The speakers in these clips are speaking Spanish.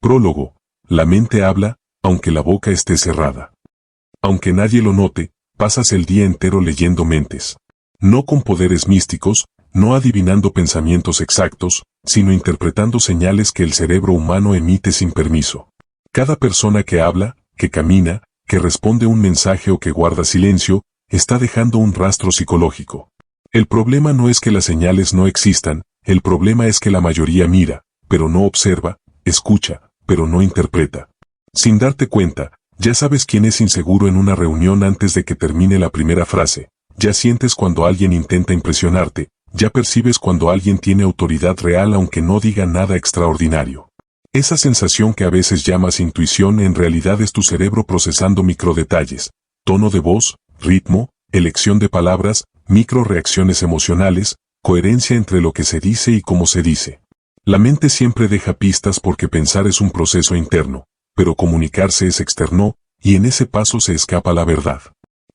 Prólogo. La mente habla, aunque la boca esté cerrada. Aunque nadie lo note, pasas el día entero leyendo mentes. No con poderes místicos, no adivinando pensamientos exactos, sino interpretando señales que el cerebro humano emite sin permiso. Cada persona que habla, que camina, que responde un mensaje o que guarda silencio, está dejando un rastro psicológico. El problema no es que las señales no existan, el problema es que la mayoría mira, pero no observa, escucha, pero no interpreta. Sin darte cuenta, ya sabes quién es inseguro en una reunión antes de que termine la primera frase, ya sientes cuando alguien intenta impresionarte, ya percibes cuando alguien tiene autoridad real aunque no diga nada extraordinario. Esa sensación que a veces llamas intuición en realidad es tu cerebro procesando microdetalles, tono de voz, ritmo, elección de palabras, microreacciones emocionales, coherencia entre lo que se dice y cómo se dice. La mente siempre deja pistas porque pensar es un proceso interno, pero comunicarse es externo, y en ese paso se escapa la verdad.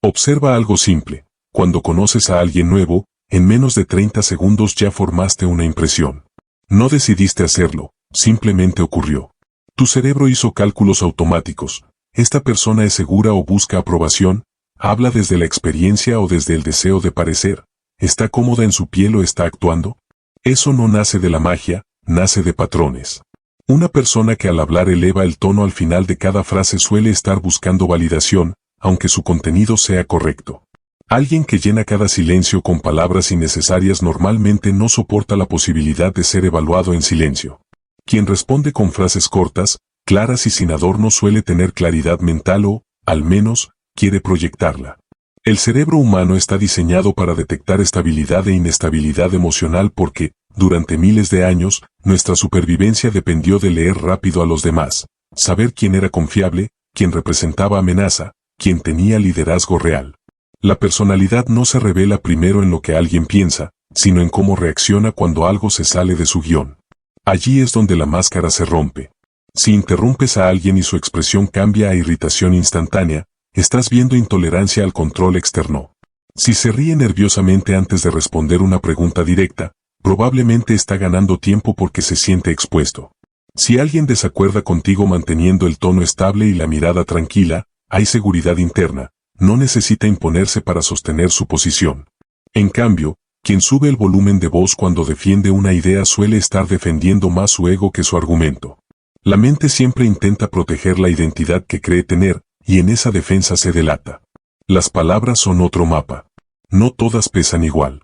Observa algo simple. Cuando conoces a alguien nuevo, en menos de 30 segundos ya formaste una impresión. No decidiste hacerlo, simplemente ocurrió. Tu cerebro hizo cálculos automáticos. ¿Esta persona es segura o busca aprobación? ¿Habla desde la experiencia o desde el deseo de parecer? ¿Está cómoda en su piel o está actuando? Eso no nace de la magia, nace de patrones. Una persona que al hablar eleva el tono al final de cada frase suele estar buscando validación, aunque su contenido sea correcto. Alguien que llena cada silencio con palabras innecesarias normalmente no soporta la posibilidad de ser evaluado en silencio. Quien responde con frases cortas, claras y sin adorno suele tener claridad mental o, al menos, quiere proyectarla. El cerebro humano está diseñado para detectar estabilidad e inestabilidad emocional porque, durante miles de años, nuestra supervivencia dependió de leer rápido a los demás, saber quién era confiable, quién representaba amenaza, quién tenía liderazgo real. La personalidad no se revela primero en lo que alguien piensa, sino en cómo reacciona cuando algo se sale de su guión. Allí es donde la máscara se rompe. Si interrumpes a alguien y su expresión cambia a irritación instantánea, estás viendo intolerancia al control externo. Si se ríe nerviosamente antes de responder una pregunta directa, probablemente está ganando tiempo porque se siente expuesto. Si alguien desacuerda contigo manteniendo el tono estable y la mirada tranquila, hay seguridad interna, no necesita imponerse para sostener su posición. En cambio, quien sube el volumen de voz cuando defiende una idea suele estar defendiendo más su ego que su argumento. La mente siempre intenta proteger la identidad que cree tener, y en esa defensa se delata. Las palabras son otro mapa. No todas pesan igual.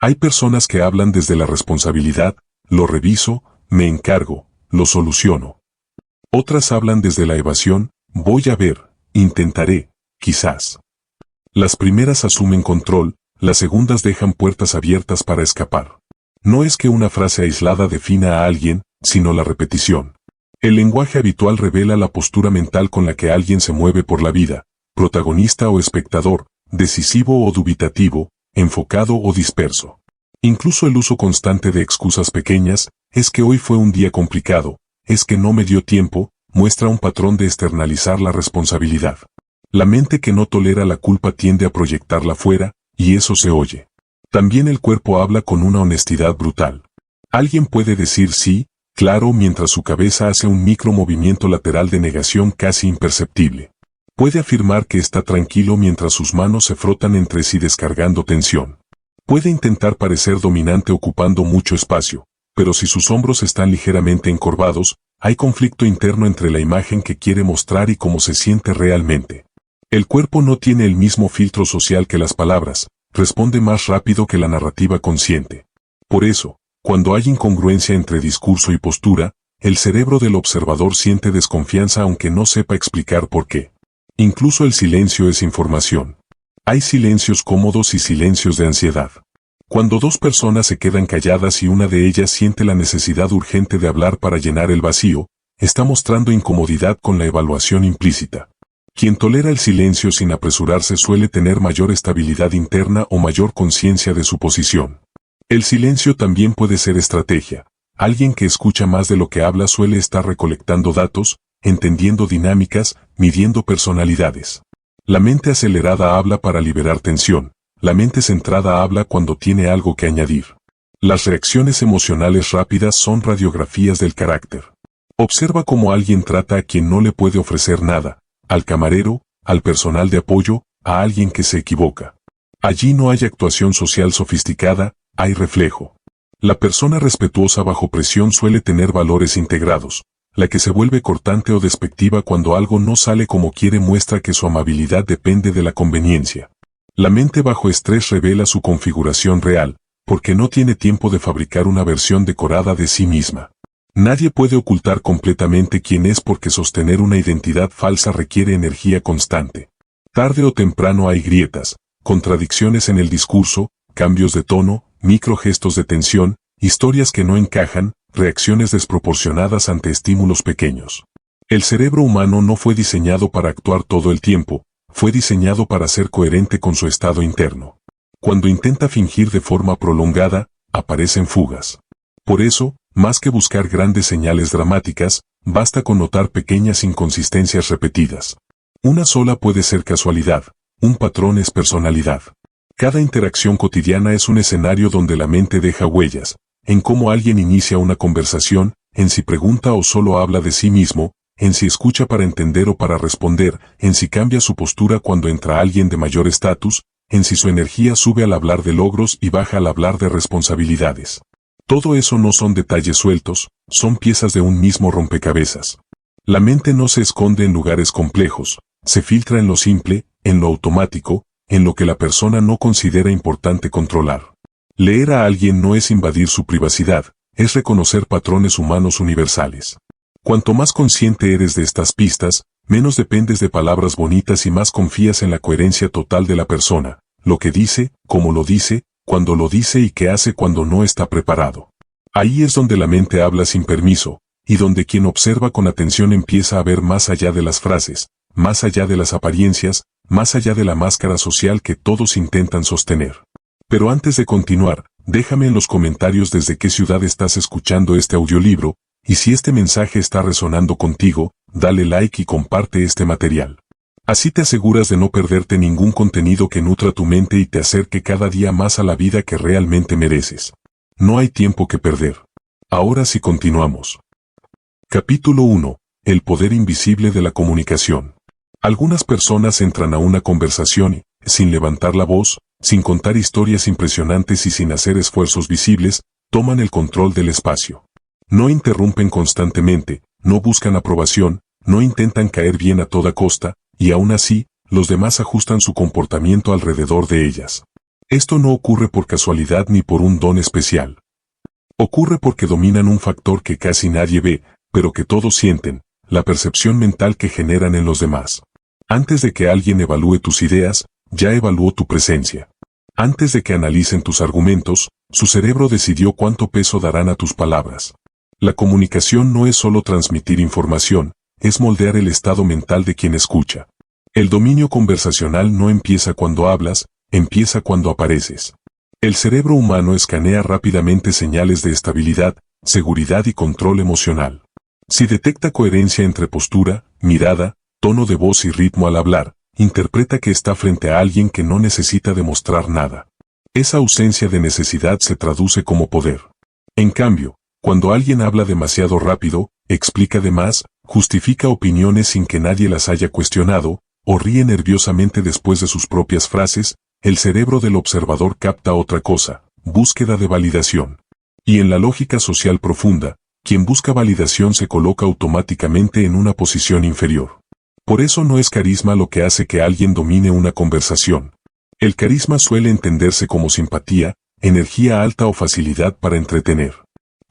Hay personas que hablan desde la responsabilidad, lo reviso, me encargo, lo soluciono. Otras hablan desde la evasión, voy a ver, intentaré, quizás. Las primeras asumen control, las segundas dejan puertas abiertas para escapar. No es que una frase aislada defina a alguien, sino la repetición. El lenguaje habitual revela la postura mental con la que alguien se mueve por la vida, protagonista o espectador, decisivo o dubitativo, enfocado o disperso. Incluso el uso constante de excusas pequeñas, es que hoy fue un día complicado, es que no me dio tiempo, muestra un patrón de externalizar la responsabilidad. La mente que no tolera la culpa tiende a proyectarla fuera, y eso se oye. También el cuerpo habla con una honestidad brutal. Alguien puede decir sí, claro, mientras su cabeza hace un micromovimiento lateral de negación casi imperceptible. Puede afirmar que está tranquilo mientras sus manos se frotan entre sí descargando tensión. Puede intentar parecer dominante ocupando mucho espacio, pero si sus hombros están ligeramente encorvados, hay conflicto interno entre la imagen que quiere mostrar y cómo se siente realmente. El cuerpo no tiene el mismo filtro social que las palabras, responde más rápido que la narrativa consciente. Por eso, cuando hay incongruencia entre discurso y postura, el cerebro del observador siente desconfianza aunque no sepa explicar por qué. Incluso el silencio es información. Hay silencios cómodos y silencios de ansiedad. Cuando dos personas se quedan calladas y una de ellas siente la necesidad urgente de hablar para llenar el vacío, está mostrando incomodidad con la evaluación implícita. Quien tolera el silencio sin apresurarse suele tener mayor estabilidad interna o mayor conciencia de su posición. El silencio también puede ser estrategia. Alguien que escucha más de lo que habla suele estar recolectando datos, entendiendo dinámicas, midiendo personalidades. La mente acelerada habla para liberar tensión. La mente centrada habla cuando tiene algo que añadir. Las reacciones emocionales rápidas son radiografías del carácter. Observa cómo alguien trata a quien no le puede ofrecer nada, al camarero, al personal de apoyo, a alguien que se equivoca. Allí no hay actuación social sofisticada, hay reflejo. La persona respetuosa bajo presión suele tener valores integrados. La que se vuelve cortante o despectiva cuando algo no sale como quiere muestra que su amabilidad depende de la conveniencia. La mente bajo estrés revela su configuración real, porque no tiene tiempo de fabricar una versión decorada de sí misma. Nadie puede ocultar completamente quién es porque sostener una identidad falsa requiere energía constante. Tarde o temprano hay grietas, contradicciones en el discurso, cambios de tono, microgestos de tensión, historias que no encajan, reacciones desproporcionadas ante estímulos pequeños. El cerebro humano no fue diseñado para actuar todo el tiempo, fue diseñado para ser coherente con su estado interno. Cuando intenta fingir de forma prolongada, aparecen fugas. Por eso, más que buscar grandes señales dramáticas, basta con notar pequeñas inconsistencias repetidas. Una sola puede ser casualidad, un patrón es personalidad. Cada interacción cotidiana es un escenario donde la mente deja huellas, en cómo alguien inicia una conversación, en si pregunta o solo habla de sí mismo, en si escucha para entender o para responder, en si cambia su postura cuando entra alguien de mayor estatus, en si su energía sube al hablar de logros y baja al hablar de responsabilidades. Todo eso no son detalles sueltos, son piezas de un mismo rompecabezas. La mente no se esconde en lugares complejos, se filtra en lo simple, en lo automático, en lo que la persona no considera importante controlar. Leer a alguien no es invadir su privacidad, es reconocer patrones humanos universales. Cuanto más consciente eres de estas pistas, menos dependes de palabras bonitas y más confías en la coherencia total de la persona, lo que dice, cómo lo dice, cuando lo dice y qué hace cuando no está preparado. Ahí es donde la mente habla sin permiso, y donde quien observa con atención empieza a ver más allá de las frases, más allá de las apariencias, más allá de la máscara social que todos intentan sostener. Pero antes de continuar, déjame en los comentarios desde qué ciudad estás escuchando este audiolibro, y si este mensaje está resonando contigo, dale like y comparte este material. Así te aseguras de no perderte ningún contenido que nutra tu mente y te acerque cada día más a la vida que realmente mereces. No hay tiempo que perder. Ahora sí continuamos. Capítulo 1. El poder invisible de la comunicación. Algunas personas entran a una conversación y, sin levantar la voz, sin contar historias impresionantes y sin hacer esfuerzos visibles, toman el control del espacio. No interrumpen constantemente, no buscan aprobación, no intentan caer bien a toda costa, y aún así, los demás ajustan su comportamiento alrededor de ellas. Esto no ocurre por casualidad ni por un don especial. Ocurre porque dominan un factor que casi nadie ve, pero que todos sienten, la percepción mental que generan en los demás. Antes de que alguien evalúe tus ideas, ya evaluó tu presencia. Antes de que analicen tus argumentos, su cerebro decidió cuánto peso darán a tus palabras. La comunicación no es solo transmitir información, es moldear el estado mental de quien escucha. El dominio conversacional no empieza cuando hablas, empieza cuando apareces. El cerebro humano escanea rápidamente señales de estabilidad, seguridad y control emocional. Si detecta coherencia entre postura, mirada, tono de voz y ritmo al hablar, interpreta que está frente a alguien que no necesita demostrar nada. Esa ausencia de necesidad se traduce como poder. En cambio, cuando alguien habla demasiado rápido, explica de más, justifica opiniones sin que nadie las haya cuestionado, o ríe nerviosamente después de sus propias frases, el cerebro del observador capta otra cosa, búsqueda de validación. Y en la lógica social profunda, quien busca validación se coloca automáticamente en una posición inferior. Por eso no es carisma lo que hace que alguien domine una conversación. El carisma suele entenderse como simpatía, energía alta o facilidad para entretener.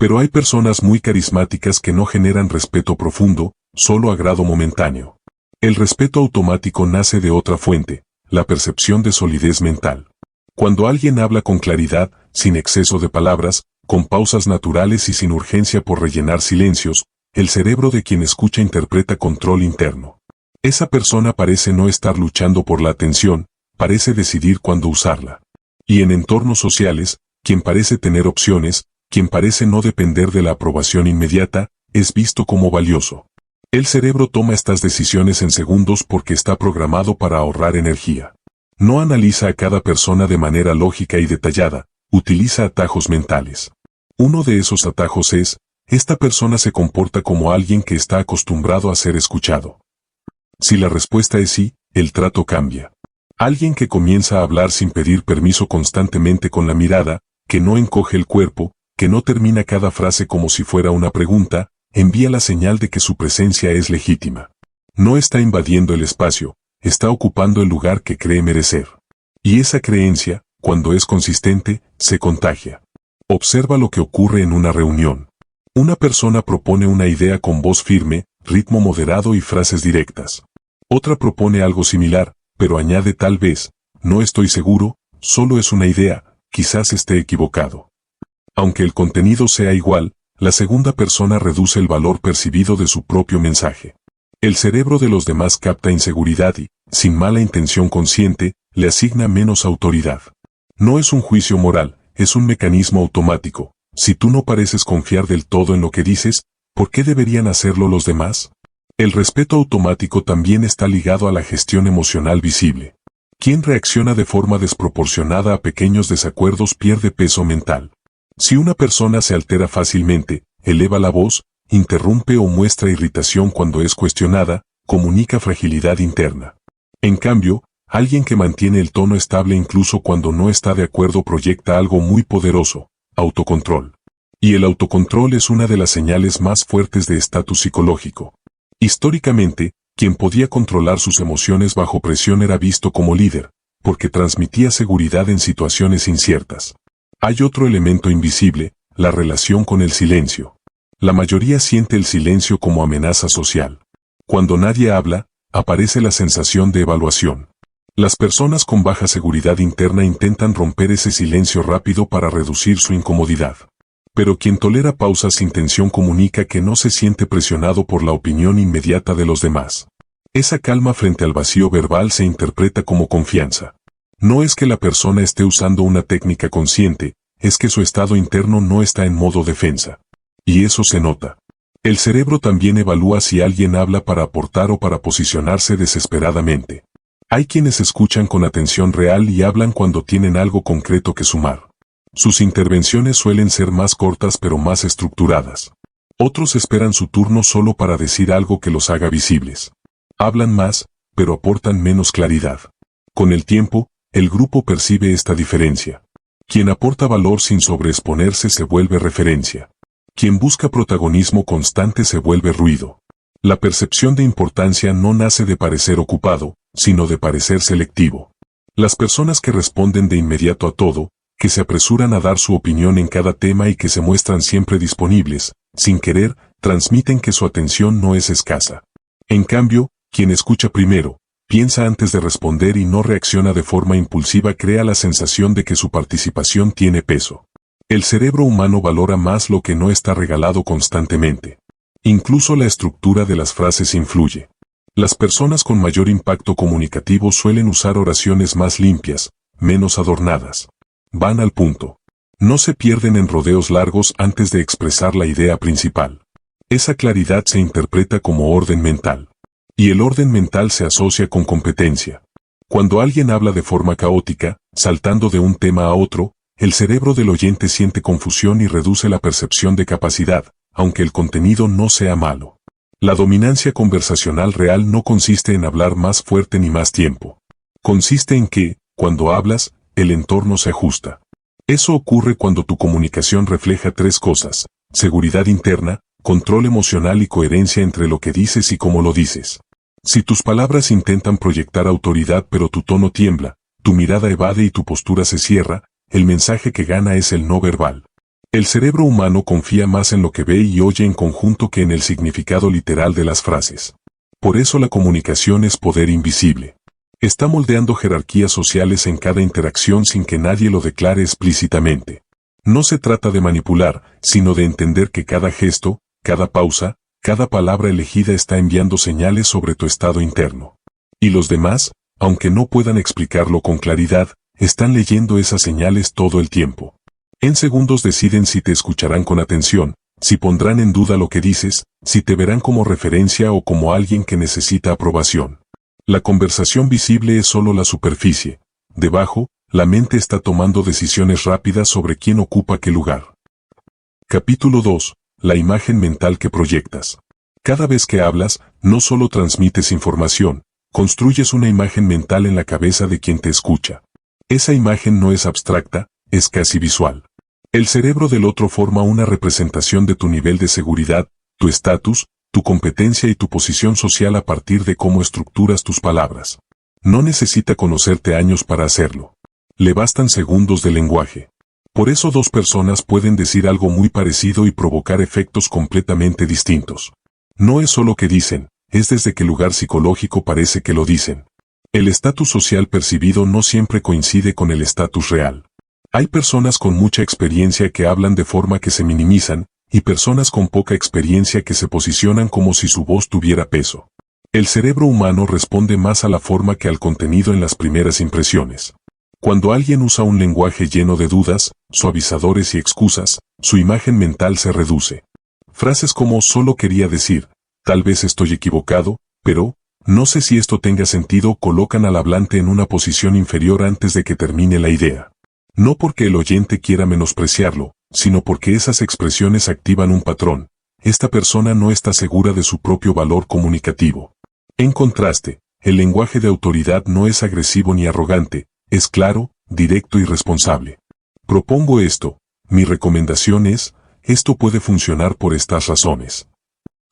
Pero hay personas muy carismáticas que no generan respeto profundo, solo agrado momentáneo. El respeto automático nace de otra fuente, la percepción de solidez mental. Cuando alguien habla con claridad, sin exceso de palabras, con pausas naturales y sin urgencia por rellenar silencios, el cerebro de quien escucha interpreta control interno. Esa persona parece no estar luchando por la atención, parece decidir cuándo usarla. Y en entornos sociales, quien parece tener opciones, quien parece no depender de la aprobación inmediata, es visto como valioso. El cerebro toma estas decisiones en segundos porque está programado para ahorrar energía. No analiza a cada persona de manera lógica y detallada, utiliza atajos mentales. Uno de esos atajos es, Esta persona se comporta como alguien que está acostumbrado a ser escuchado. Si la respuesta es sí, el trato cambia. Alguien que comienza a hablar sin pedir permiso constantemente con la mirada, que no encoge el cuerpo, que no termina cada frase como si fuera una pregunta, envía la señal de que su presencia es legítima. No está invadiendo el espacio, está ocupando el lugar que cree merecer. Y esa creencia, cuando es consistente, se contagia. Observa lo que ocurre en una reunión. Una persona propone una idea con voz firme, ritmo moderado y frases directas. Otra propone algo similar, pero añade tal vez, no estoy seguro, solo es una idea, quizás esté equivocado. Aunque el contenido sea igual, la segunda persona reduce el valor percibido de su propio mensaje. El cerebro de los demás capta inseguridad y, sin mala intención consciente, le asigna menos autoridad. No es un juicio moral, es un mecanismo automático. Si tú no pareces confiar del todo en lo que dices, ¿por qué deberían hacerlo los demás? El respeto automático también está ligado a la gestión emocional visible. Quien reacciona de forma desproporcionada a pequeños desacuerdos pierde peso mental. Si una persona se altera fácilmente, eleva la voz, interrumpe o muestra irritación cuando es cuestionada, comunica fragilidad interna. En cambio, alguien que mantiene el tono estable incluso cuando no está de acuerdo proyecta algo muy poderoso, autocontrol. Y el autocontrol es una de las señales más fuertes de estatus psicológico. Históricamente, quien podía controlar sus emociones bajo presión era visto como líder, porque transmitía seguridad en situaciones inciertas. Hay otro elemento invisible, la relación con el silencio. La mayoría siente el silencio como amenaza social. Cuando nadie habla, aparece la sensación de evaluación. Las personas con baja seguridad interna intentan romper ese silencio rápido para reducir su incomodidad. Pero quien tolera pausas sin tensión comunica que no se siente presionado por la opinión inmediata de los demás. Esa calma frente al vacío verbal se interpreta como confianza. No es que la persona esté usando una técnica consciente, es que su estado interno no está en modo defensa. Y eso se nota. El cerebro también evalúa si alguien habla para aportar o para posicionarse desesperadamente. Hay quienes escuchan con atención real y hablan cuando tienen algo concreto que sumar. Sus intervenciones suelen ser más cortas pero más estructuradas. Otros esperan su turno solo para decir algo que los haga visibles. Hablan más, pero aportan menos claridad. Con el tiempo, el grupo percibe esta diferencia. Quien aporta valor sin sobreexponerse se vuelve referencia. Quien busca protagonismo constante se vuelve ruido. La percepción de importancia no nace de parecer ocupado, sino de parecer selectivo. Las personas que responden de inmediato a todo, que se apresuran a dar su opinión en cada tema y que se muestran siempre disponibles, sin querer, transmiten que su atención no es escasa. En cambio, quien escucha primero, piensa antes de responder y no reacciona de forma impulsiva crea la sensación de que su participación tiene peso. El cerebro humano valora más lo que no está regalado constantemente. Incluso la estructura de las frases influye. Las personas con mayor impacto comunicativo suelen usar oraciones más limpias, menos adornadas. Van al punto. No se pierden en rodeos largos antes de expresar la idea principal. Esa claridad se interpreta como orden mental. Y el orden mental se asocia con competencia. Cuando alguien habla de forma caótica, saltando de un tema a otro, el cerebro del oyente siente confusión y reduce la percepción de capacidad, aunque el contenido no sea malo. La dominancia conversacional real no consiste en hablar más fuerte ni más tiempo. Consiste en que, cuando hablas, el entorno se ajusta. Eso ocurre cuando tu comunicación refleja tres cosas: seguridad interna, control emocional y coherencia entre lo que dices y cómo lo dices. Si tus palabras intentan proyectar autoridad pero tu tono tiembla, tu mirada evade y tu postura se cierra, el mensaje que gana es el no verbal. El cerebro humano confía más en lo que ve y oye en conjunto que en el significado literal de las frases. Por eso la comunicación es poder invisible. Está moldeando jerarquías sociales en cada interacción sin que nadie lo declare explícitamente. No se trata de manipular, sino de entender que cada gesto, cada pausa, cada palabra elegida está enviando señales sobre tu estado interno. Y los demás, aunque no puedan explicarlo con claridad, están leyendo esas señales todo el tiempo. En segundos deciden si te escucharán con atención, si pondrán en duda lo que dices, si te verán como referencia o como alguien que necesita aprobación. La conversación visible es solo la superficie. Debajo, la mente está tomando decisiones rápidas sobre quién ocupa qué lugar. Capítulo 2. la imagen mental que proyectas. Cada vez que hablas, no solo transmites información, construyes una imagen mental en la cabeza de quien te escucha. Esa imagen no es abstracta, es casi visual. El cerebro del otro forma una representación de tu nivel de seguridad, tu estatus, tu competencia y tu posición social a partir de cómo estructuras tus palabras. No necesita conocerte años para hacerlo. Le bastan segundos de lenguaje. Por eso dos personas pueden decir algo muy parecido y provocar efectos completamente distintos. No es solo que dicen, es desde qué lugar psicológico parece que lo dicen. El estatus social percibido no siempre coincide con el estatus real. Hay personas con mucha experiencia que hablan de forma que se minimizan, y personas con poca experiencia que se posicionan como si su voz tuviera peso. El cerebro humano responde más a la forma que al contenido en las primeras impresiones. Cuando alguien usa un lenguaje lleno de dudas, suavizadores y excusas, su imagen mental se reduce. Frases como solo quería decir, tal vez estoy equivocado, pero, no sé si esto tenga sentido, colocan al hablante en una posición inferior antes de que termine la idea. No porque el oyente quiera menospreciarlo, sino porque esas expresiones activan un patrón. Esta persona no está segura de su propio valor comunicativo. En contraste, el lenguaje de autoridad no es agresivo ni arrogante, es claro, directo y responsable. Propongo esto, mi recomendación es, esto puede funcionar por estas razones.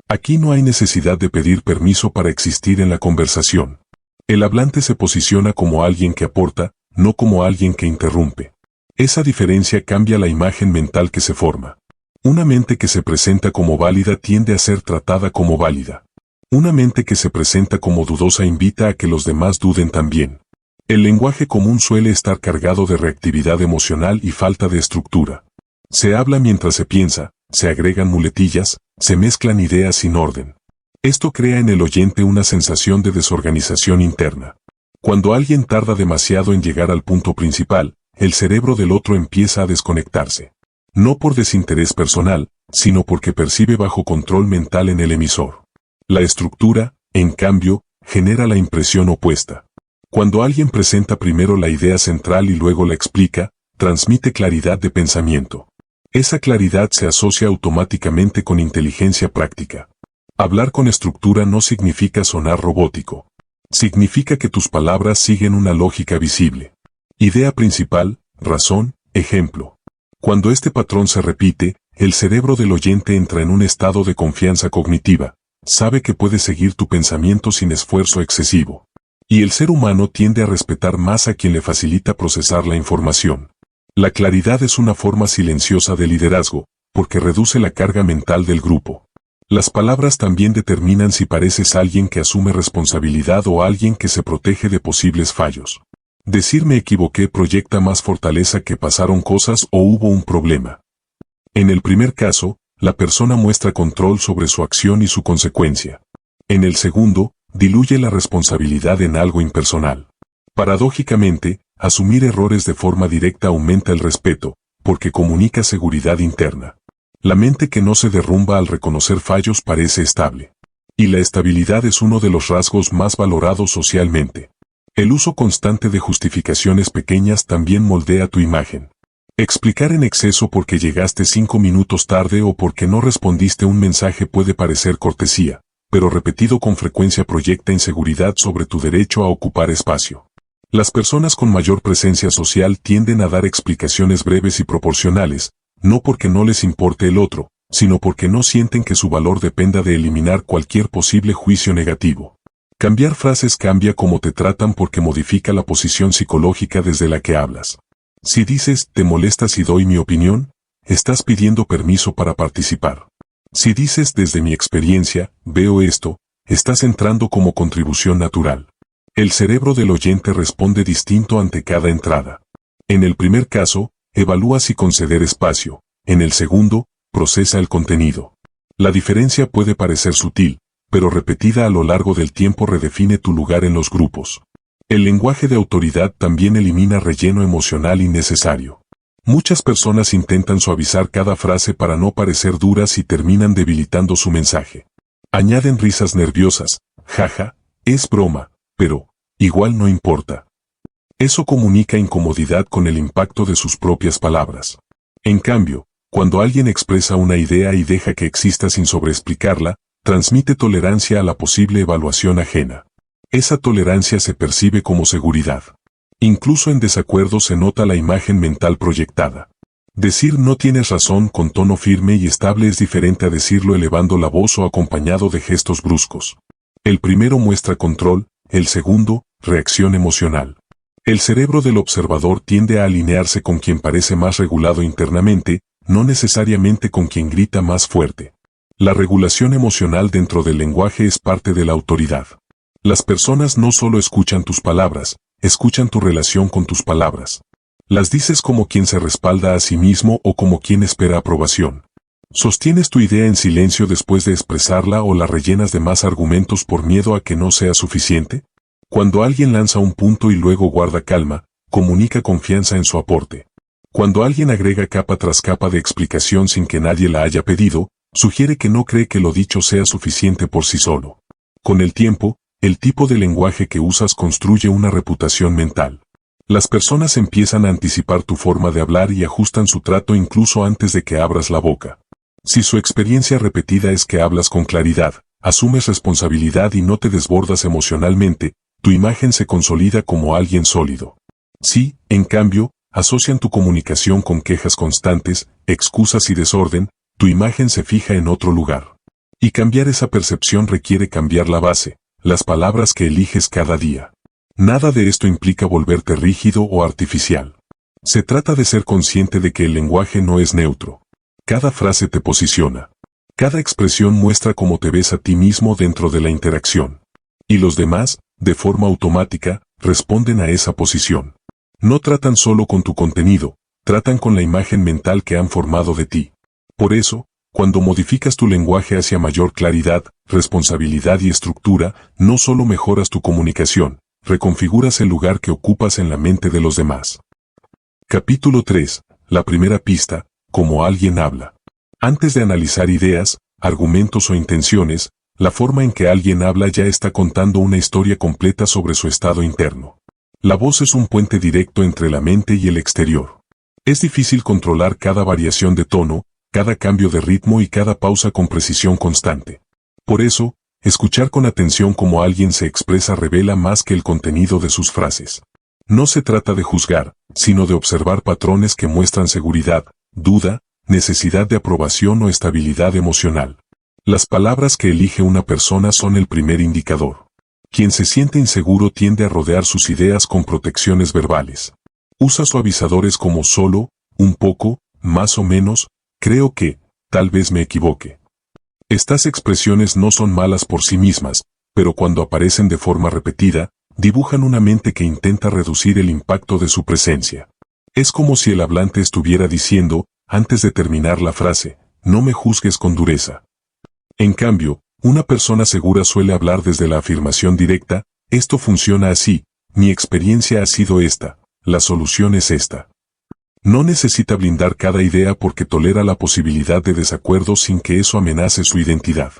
Aquí no hay necesidad de pedir permiso para existir en la conversación. El hablante se posiciona como alguien que aporta, no como alguien que interrumpe. Esa diferencia cambia la imagen mental que se forma. Una mente que se presenta como válida tiende a ser tratada como válida. Una mente que se presenta como dudosa invita a que los demás duden también. El lenguaje común suele estar cargado de reactividad emocional y falta de estructura. Se habla mientras se piensa, se agregan muletillas, se mezclan ideas sin orden. Esto crea en el oyente una sensación de desorganización interna. Cuando alguien tarda demasiado en llegar al punto principal, el cerebro del otro empieza a desconectarse. No por desinterés personal, sino porque percibe bajo control mental en el emisor. La estructura, en cambio, genera la impresión opuesta. Cuando alguien presenta primero la idea central y luego la explica, transmite claridad de pensamiento. Esa claridad se asocia automáticamente con inteligencia práctica. Hablar con estructura no significa sonar robótico. Significa que tus palabras siguen una lógica visible. Idea principal, razón, ejemplo. Cuando este patrón se repite, el cerebro del oyente entra en un estado de confianza cognitiva. Sabe que puede seguir tu pensamiento sin esfuerzo excesivo. Y el ser humano tiende a respetar más a quien le facilita procesar la información. La claridad es una forma silenciosa de liderazgo, porque reduce la carga mental del grupo. Las palabras también determinan si pareces alguien que asume responsabilidad o alguien que se protege de posibles fallos. Decir me equivoqué proyecta más fortaleza que pasaron cosas o hubo un problema. En el primer caso, la persona muestra control sobre su acción y su consecuencia. En el segundo, diluye la responsabilidad en algo impersonal. Paradójicamente, asumir errores de forma directa aumenta el respeto, porque comunica seguridad interna. La mente que no se derrumba al reconocer fallos parece estable. Y la estabilidad es uno de los rasgos más valorados socialmente. El uso constante de justificaciones pequeñas también moldea tu imagen. Explicar en exceso por qué llegaste 5 minutos tarde o por qué no respondiste un mensaje puede parecer cortesía, pero repetido con frecuencia proyecta inseguridad sobre tu derecho a ocupar espacio. Las personas con mayor presencia social tienden a dar explicaciones breves y proporcionales, no porque no les importe el otro, sino porque no sienten que su valor dependa de eliminar cualquier posible juicio negativo. Cambiar frases cambia cómo te tratan porque modifica la posición psicológica desde la que hablas. Si dices, ¿te molesta si doy mi opinión?, estás pidiendo permiso para participar. Si dices, desde mi experiencia, veo esto, estás entrando como contribución natural. El cerebro del oyente responde distinto ante cada entrada. En el primer caso, evalúa si conceder espacio. En el segundo, procesa el contenido. La diferencia puede parecer sutil, pero repetida a lo largo del tiempo redefine tu lugar en los grupos. El lenguaje de autoridad también elimina relleno emocional innecesario. Muchas personas intentan suavizar cada frase para no parecer duras y terminan debilitando su mensaje. Añaden risas nerviosas, jaja, es broma, pero, igual no importa. Eso comunica incomodidad con el impacto de sus propias palabras. En cambio, Cuando alguien expresa una idea y deja que exista sin sobreexplicarla, transmite tolerancia a la posible evaluación ajena. Esa tolerancia se percibe como seguridad. Incluso en desacuerdo se nota la imagen mental proyectada. Decir no tienes razón con tono firme y estable es diferente a decirlo elevando la voz o acompañado de gestos bruscos. El primero muestra control, el segundo, reacción emocional. El cerebro del observador tiende a alinearse con quien parece más regulado internamente, no necesariamente con quien grita más fuerte. La regulación emocional dentro del lenguaje es parte de la autoridad. Las personas no solo escuchan tus palabras, escuchan tu relación con tus palabras. Las dices como quien se respalda a sí mismo o como quien espera aprobación. ¿Sostienes tu idea en silencio después de expresarla o la rellenas de más argumentos por miedo a que no sea suficiente? Cuando alguien lanza un punto y luego guarda calma, comunica confianza en su aporte. Cuando alguien agrega capa tras capa de explicación sin que nadie la haya pedido, sugiere que no cree que lo dicho sea suficiente por sí solo. Con el tiempo, el tipo de lenguaje que usas construye una reputación mental. Las personas empiezan a anticipar tu forma de hablar y ajustan su trato incluso antes de que abras la boca. Si su experiencia repetida es que hablas con claridad, asumes responsabilidad y no te desbordas emocionalmente, tu imagen se consolida como alguien sólido. Si, en cambio, asocian tu comunicación con quejas constantes, excusas y desorden, tu imagen se fija en otro lugar. Y cambiar esa percepción requiere cambiar la base, las palabras que eliges cada día. Nada de esto implica volverte rígido o artificial. Se trata de ser consciente de que el lenguaje no es neutro. Cada frase te posiciona. Cada expresión muestra cómo te ves a ti mismo dentro de la interacción. Y los demás, de forma automática, responden a esa posición. No tratan solo con tu contenido, tratan con la imagen mental que han formado de ti. Por eso, cuando modificas tu lenguaje hacia mayor claridad, responsabilidad y estructura, no solo mejoras tu comunicación, reconfiguras el lugar que ocupas en la mente de los demás. Capítulo 3. La primera pista, cómo alguien habla. Antes de analizar ideas, argumentos o intenciones, la forma en que alguien habla ya está contando una historia completa sobre su estado interno. La voz es un puente directo entre la mente y el exterior. Es difícil controlar cada variación de tono, cada cambio de ritmo y cada pausa con precisión constante. Por eso, escuchar con atención cómo alguien se expresa revela más que el contenido de sus frases. No se trata de juzgar, sino de observar patrones que muestran seguridad, duda, necesidad de aprobación o estabilidad emocional. Las palabras que elige una persona son el primer indicador. Quien se siente inseguro tiende a rodear sus ideas con protecciones verbales. Usa suavizadores como solo, un poco, más o menos, creo que, tal vez me equivoque. Estas expresiones no son malas por sí mismas, pero cuando aparecen de forma repetida, dibujan una mente que intenta reducir el impacto de su presencia. Es como si el hablante estuviera diciendo, antes de terminar la frase, no me juzgues con dureza. En cambio, una persona segura suele hablar desde la afirmación directa, esto funciona así, mi experiencia ha sido esta, la solución es esta. No necesita blindar cada idea porque tolera la posibilidad de desacuerdo sin que eso amenace su identidad.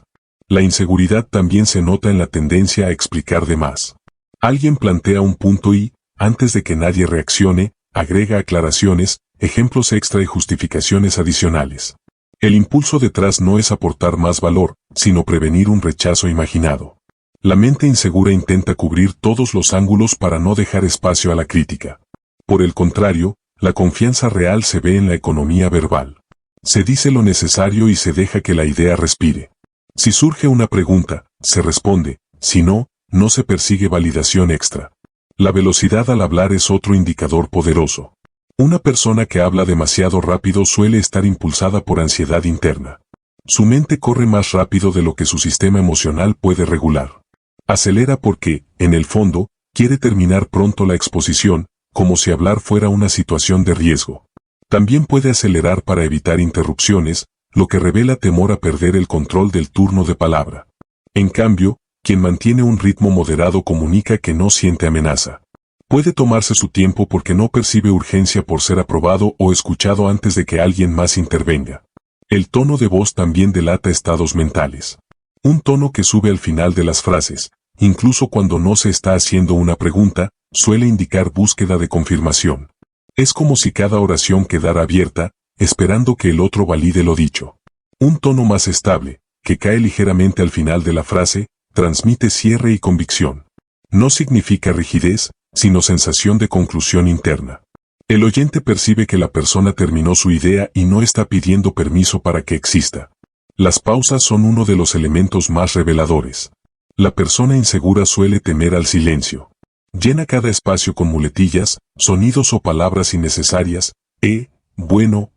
La inseguridad también se nota en la tendencia a explicar de más. Alguien plantea un punto y, antes de que nadie reaccione, agrega aclaraciones, ejemplos extra y justificaciones adicionales. El impulso detrás no es aportar más valor, sino prevenir un rechazo imaginado. La mente insegura intenta cubrir todos los ángulos para no dejar espacio a la crítica. Por el contrario, la confianza real se ve en la economía verbal. Se dice lo necesario y se deja que la idea respire. Si surge una pregunta, se responde, si no, no se persigue validación extra. La velocidad al hablar es otro indicador poderoso. Una persona que habla demasiado rápido suele estar impulsada por ansiedad interna. Su mente corre más rápido de lo que su sistema emocional puede regular. Acelera porque, en el fondo, quiere terminar pronto la exposición, como si hablar fuera una situación de riesgo. También puede acelerar para evitar interrupciones, lo que revela temor a perder el control del turno de palabra. En cambio, quien mantiene un ritmo moderado comunica que no siente amenaza. Puede tomarse su tiempo porque no percibe urgencia por ser aprobado o escuchado antes de que alguien más intervenga. El tono de voz también delata estados mentales. Un tono que sube al final de las frases, incluso cuando no se está haciendo una pregunta, suele indicar búsqueda de confirmación. Es como si cada oración quedara abierta, esperando que el otro valide lo dicho. Un tono más estable, que cae ligeramente al final de la frase, transmite cierre y convicción. No significa rigidez, sino sensación de conclusión interna. El oyente percibe que la persona terminó su idea y no está pidiendo permiso para que exista. Las pausas son uno de los elementos más reveladores. La persona insegura suele temer al silencio. Llena cada espacio con muletillas, sonidos o palabras innecesarias, bueno,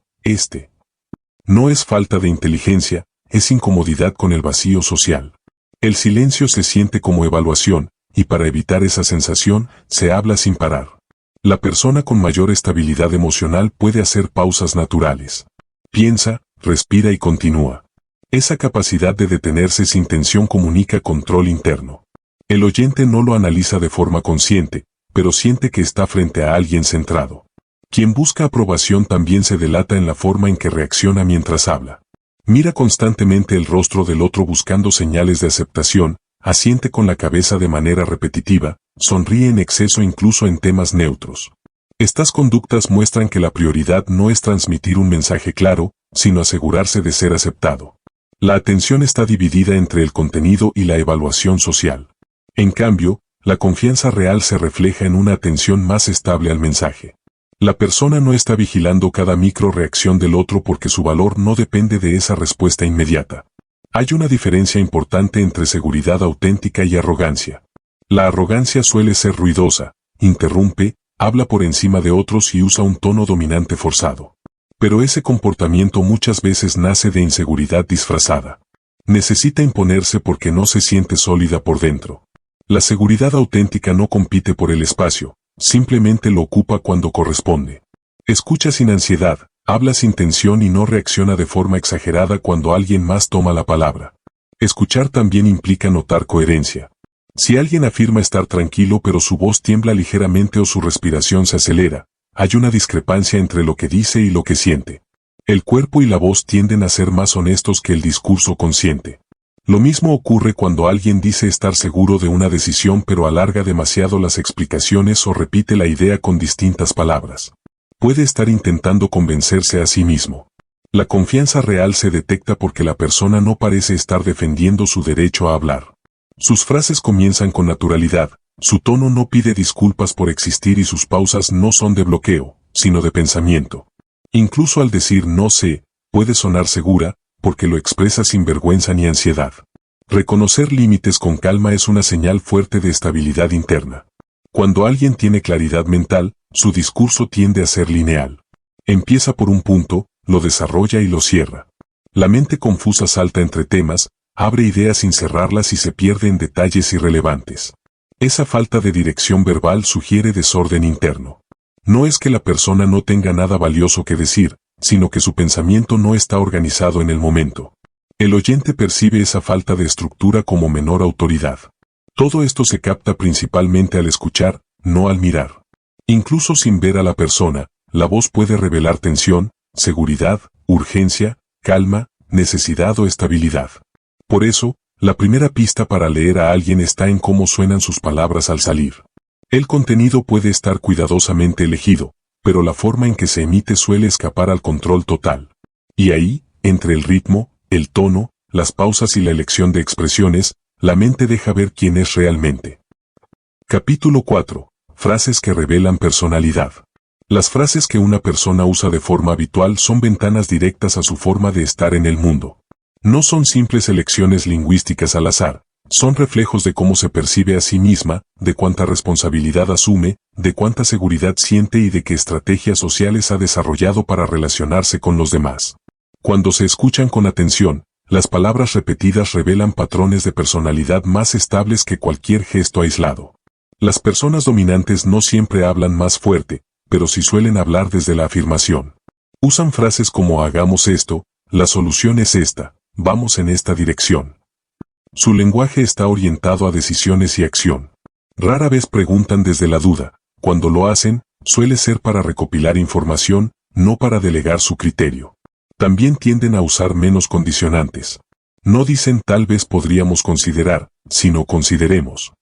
No es falta de inteligencia, es incomodidad con el vacío social. El silencio se siente como evaluación, y para evitar esa sensación, se habla sin parar. La persona con mayor estabilidad emocional puede hacer pausas naturales. Piensa, respira y continúa. Esa capacidad de detenerse sin tensión comunica control interno. El oyente no lo analiza de forma consciente, pero siente que está frente a alguien centrado. Quien busca aprobación también se delata en la forma en que reacciona mientras habla. Mira constantemente el rostro del otro buscando señales de aceptación, asiente con la cabeza de manera repetitiva, sonríe en exceso incluso en temas neutros. Estas conductas muestran que la prioridad no es transmitir un mensaje claro, sino asegurarse de ser aceptado. La atención está dividida entre el contenido y la evaluación social. En cambio, la confianza real se refleja en una atención más estable al mensaje. La persona no está vigilando cada micro reacción del otro porque su valor no depende de esa respuesta inmediata. Hay una diferencia importante entre seguridad auténtica y arrogancia. La arrogancia suele ser ruidosa, interrumpe, habla por encima de otros y usa un tono dominante forzado. Pero ese comportamiento muchas veces nace de inseguridad disfrazada. Necesita imponerse porque no se siente sólida por dentro. La seguridad auténtica no compite por el espacio, simplemente lo ocupa cuando corresponde. Escucha sin ansiedad, habla sin tensión y no reacciona de forma exagerada cuando alguien más toma la palabra. Escuchar también implica notar coherencia. Si alguien afirma estar tranquilo pero su voz tiembla ligeramente o su respiración se acelera, hay una discrepancia entre lo que dice y lo que siente. El cuerpo y la voz tienden a ser más honestos que el discurso consciente. Lo mismo ocurre cuando alguien dice estar seguro de una decisión pero alarga demasiado las explicaciones o repite la idea con distintas palabras. Puede estar intentando convencerse a sí mismo. La confianza real se detecta porque la persona no parece estar defendiendo su derecho a hablar. Sus frases comienzan con naturalidad, su tono no pide disculpas por existir y sus pausas no son de bloqueo, sino de pensamiento. Incluso al decir no sé, puede sonar segura, porque lo expresa sin vergüenza ni ansiedad. Reconocer límites con calma es una señal fuerte de estabilidad interna. Cuando alguien tiene claridad mental, su discurso tiende a ser lineal. Empieza por un punto, lo desarrolla y lo cierra. La mente confusa salta entre temas, abre ideas sin cerrarlas y se pierde en detalles irrelevantes. Esa falta de dirección verbal sugiere desorden interno. No es que la persona no tenga nada valioso que decir, sino que su pensamiento no está organizado en el momento. El oyente percibe esa falta de estructura como menor autoridad. Todo esto se capta principalmente al escuchar, no al mirar. Incluso sin ver a la persona, la voz puede revelar tensión, seguridad, urgencia, calma, necesidad o estabilidad. Por eso, la primera pista para leer a alguien está en cómo suenan sus palabras al salir. El contenido puede estar cuidadosamente elegido, pero la forma en que se emite suele escapar al control total. Y ahí, entre el ritmo, el tono, las pausas y la elección de expresiones, la mente deja ver quién es realmente. Capítulo 4. Frases que revelan personalidad. Las frases que una persona usa de forma habitual son ventanas directas a su forma de estar en el mundo. No son simples elecciones lingüísticas al azar, son reflejos de cómo se percibe a sí misma, de cuánta responsabilidad asume, de cuánta seguridad siente y de qué estrategias sociales ha desarrollado para relacionarse con los demás. Cuando se escuchan con atención, las palabras repetidas revelan patrones de personalidad más estables que cualquier gesto aislado. Las personas dominantes no siempre hablan más fuerte, pero sí suelen hablar desde la afirmación. Usan frases como hagamos esto, la solución es esta, vamos en esta dirección. Su lenguaje está orientado a decisiones y acción. Rara vez preguntan desde la duda. Cuando lo hacen, suele ser para recopilar información, no para delegar su criterio. También tienden a usar menos condicionantes. No dicen tal vez podríamos considerar, sino consideremos.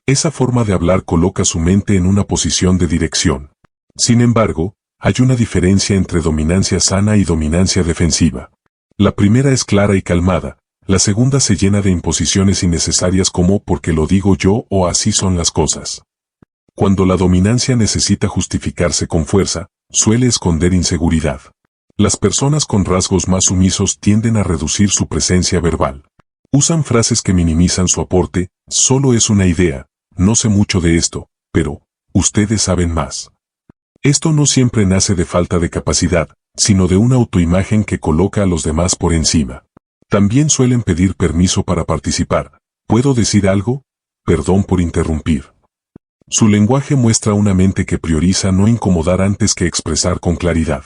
Esa forma de hablar coloca su mente en una posición de dirección. Sin embargo, hay una diferencia entre dominancia sana y dominancia defensiva. La primera es clara y calmada, la segunda se llena de imposiciones innecesarias como porque lo digo yo o así son las cosas. Cuando la dominancia necesita justificarse con fuerza, suele esconder inseguridad. Las personas con rasgos más sumisos tienden a reducir su presencia verbal. Usan frases que minimizan su aporte, solo es una idea, no sé mucho de esto, pero, ustedes saben más. Esto no siempre nace de falta de capacidad, sino de una autoimagen que coloca a los demás por encima. También suelen pedir permiso para participar. ¿Puedo decir algo? Perdón por interrumpir. Su lenguaje muestra una mente que prioriza no incomodar antes que expresar con claridad.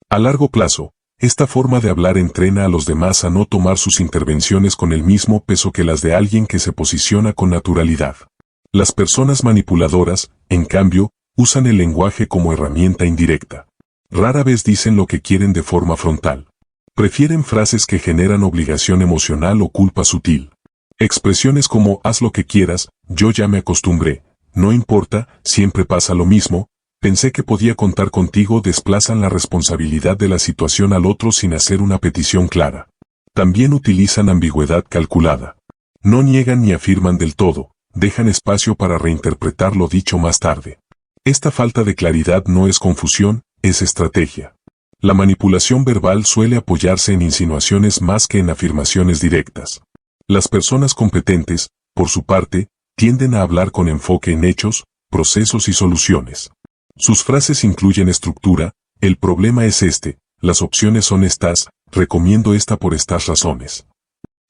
A largo plazo, esta forma de hablar entrena a los demás a no tomar sus intervenciones con el mismo peso que las de alguien que se posiciona con naturalidad. Las personas manipuladoras, en cambio, usan el lenguaje como herramienta indirecta. Rara vez dicen lo que quieren de forma frontal. Prefieren frases que generan obligación emocional o culpa sutil. Expresiones como haz lo que quieras, yo ya me acostumbré, no importa, siempre pasa lo mismo, pensé que podía contar contigo desplazan la responsabilidad de la situación al otro sin hacer una petición clara. También utilizan ambigüedad calculada. No niegan ni afirman del todo, dejan espacio para reinterpretar lo dicho más tarde. Esta falta de claridad no es confusión, es estrategia. La manipulación verbal suele apoyarse en insinuaciones más que en afirmaciones directas. Las personas competentes, por su parte, tienden a hablar con enfoque en hechos, procesos y soluciones. Sus frases incluyen estructura, el problema es este, las opciones son estas, recomiendo esta por estas razones.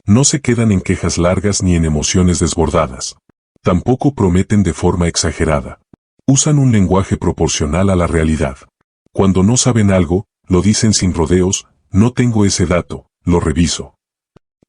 No se quedan en quejas largas ni en emociones desbordadas. Tampoco prometen de forma exagerada. Usan un lenguaje proporcional a la realidad. Cuando no saben algo, lo dicen sin rodeos, no tengo ese dato, lo reviso.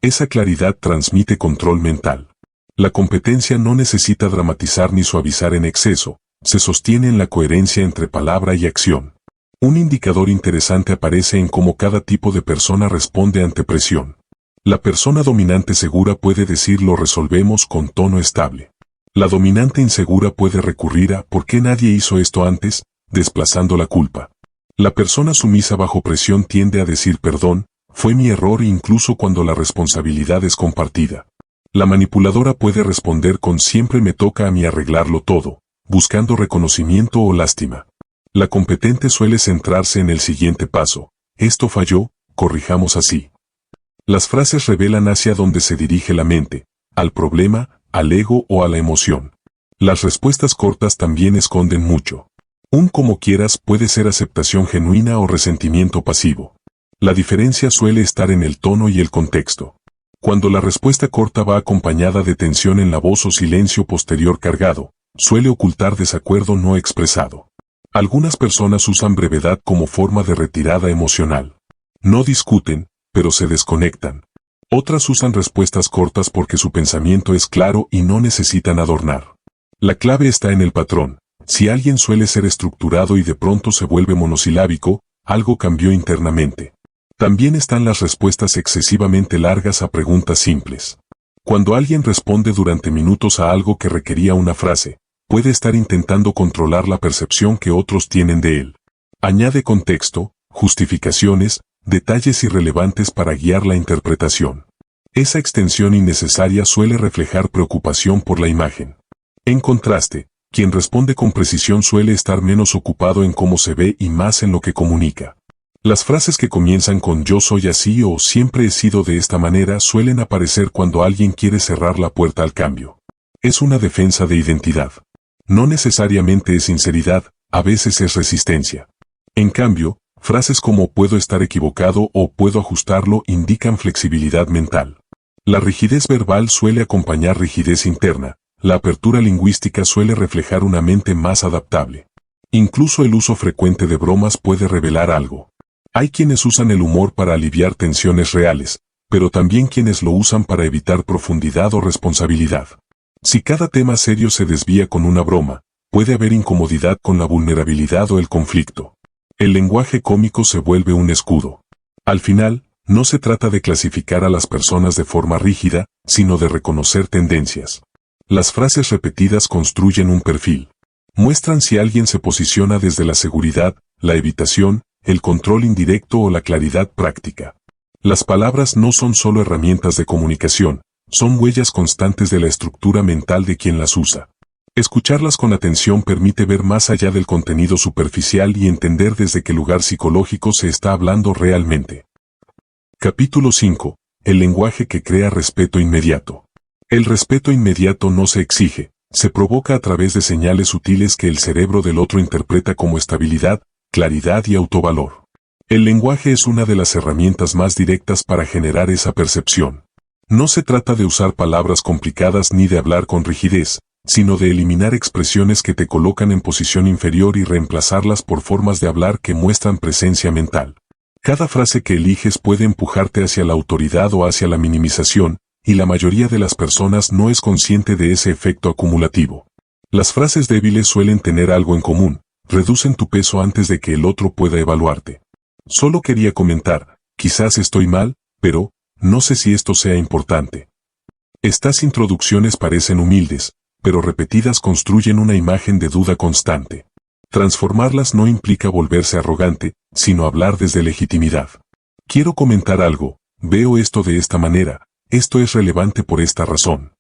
Esa claridad transmite control mental. La competencia no necesita dramatizar ni suavizar en exceso, se sostiene en la coherencia entre palabra y acción. Un indicador interesante aparece en cómo cada tipo de persona responde ante presión. La persona dominante segura puede decir lo resolvemos con tono estable. La dominante insegura puede recurrir a ¿por qué nadie hizo esto antes?, desplazando la culpa. La persona sumisa bajo presión tiende a decir perdón, fue mi error incluso cuando la responsabilidad es compartida. La manipuladora puede responder con siempre me toca a mí arreglarlo todo, buscando reconocimiento o lástima. La competente suele centrarse en el siguiente paso, esto falló, corrijamos así. Las frases revelan hacia dónde se dirige la mente, al problema, al ego o a la emoción. Las respuestas cortas también esconden mucho. Un como quieras puede ser aceptación genuina o resentimiento pasivo. La diferencia suele estar en el tono y el contexto. Cuando la respuesta corta va acompañada de tensión en la voz o silencio posterior cargado, suele ocultar desacuerdo no expresado. Algunas personas usan brevedad como forma de retirada emocional. No discuten, pero se desconectan. Otras usan respuestas cortas porque su pensamiento es claro y no necesitan adornar. La clave está en el patrón. Si alguien suele ser estructurado y de pronto se vuelve monosilábico, algo cambió internamente. También están las respuestas excesivamente largas a preguntas simples. Cuando alguien responde durante minutos a algo que requería una frase, puede estar intentando controlar la percepción que otros tienen de él. Añade contexto, justificaciones, detalles irrelevantes para guiar la interpretación. Esa extensión innecesaria suele reflejar preocupación por la imagen. En contraste, quien responde con precisión suele estar menos ocupado en cómo se ve y más en lo que comunica. Las frases que comienzan con yo soy así o siempre he sido de esta manera suelen aparecer cuando alguien quiere cerrar la puerta al cambio. Es una defensa de identidad. No necesariamente es sinceridad, a veces es resistencia. En cambio, frases como puedo estar equivocado o puedo ajustarlo indican flexibilidad mental. La rigidez verbal suele acompañar rigidez interna, la apertura lingüística suele reflejar una mente más adaptable. Incluso el uso frecuente de bromas puede revelar algo. Hay quienes usan el humor para aliviar tensiones reales, pero también quienes lo usan para evitar profundidad o responsabilidad. Si cada tema serio se desvía con una broma, puede haber incomodidad con la vulnerabilidad o el conflicto. El lenguaje cómico se vuelve un escudo. Al final, no se trata de clasificar a las personas de forma rígida, sino de reconocer tendencias. Las frases repetidas construyen un perfil. Muestran si alguien se posiciona desde la seguridad, la evitación, el control indirecto o la claridad práctica. Las palabras no son solo herramientas de comunicación, son huellas constantes de la estructura mental de quien las usa. Escucharlas con atención permite ver más allá del contenido superficial y entender desde qué lugar psicológico se está hablando realmente. Capítulo 5. El lenguaje que crea respeto inmediato. El respeto inmediato no se exige, se provoca a través de señales sutiles que el cerebro del otro interpreta como estabilidad, claridad y autovalor. El lenguaje es una de las herramientas más directas para generar esa percepción. No se trata de usar palabras complicadas ni de hablar con rigidez, sino de eliminar expresiones que te colocan en posición inferior y reemplazarlas por formas de hablar que muestran presencia mental. Cada frase que eliges puede empujarte hacia la autoridad o hacia la minimización, y la mayoría de las personas no es consciente de ese efecto acumulativo. Las frases débiles suelen tener algo en común, reducen tu peso antes de que el otro pueda evaluarte. Solo quería comentar, quizás estoy mal, pero no sé si esto sea importante. Estas introducciones parecen humildes, pero repetidas construyen una imagen de duda constante. Transformarlas no implica volverse arrogante, sino hablar desde legitimidad. Quiero comentar algo, veo esto de esta manera, esto es relevante por esta razón.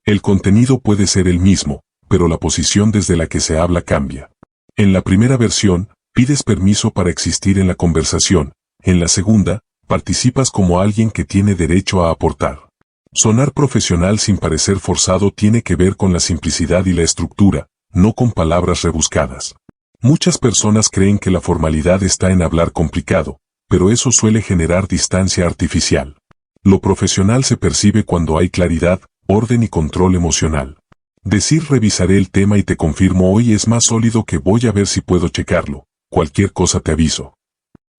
El contenido puede ser el mismo, pero la posición desde la que se habla cambia. En la primera versión, pides permiso para existir en la conversación, en la segunda, participas como alguien que tiene derecho a aportar. Sonar profesional sin parecer forzado tiene que ver con la simplicidad y la estructura, no con palabras rebuscadas. Muchas personas creen que la formalidad está en hablar complicado, pero eso suele generar distancia artificial. Lo profesional se percibe cuando hay claridad, orden y control emocional. Decir revisaré el tema y te confirmo hoy es más sólido que voy a ver si puedo checarlo, cualquier cosa te aviso.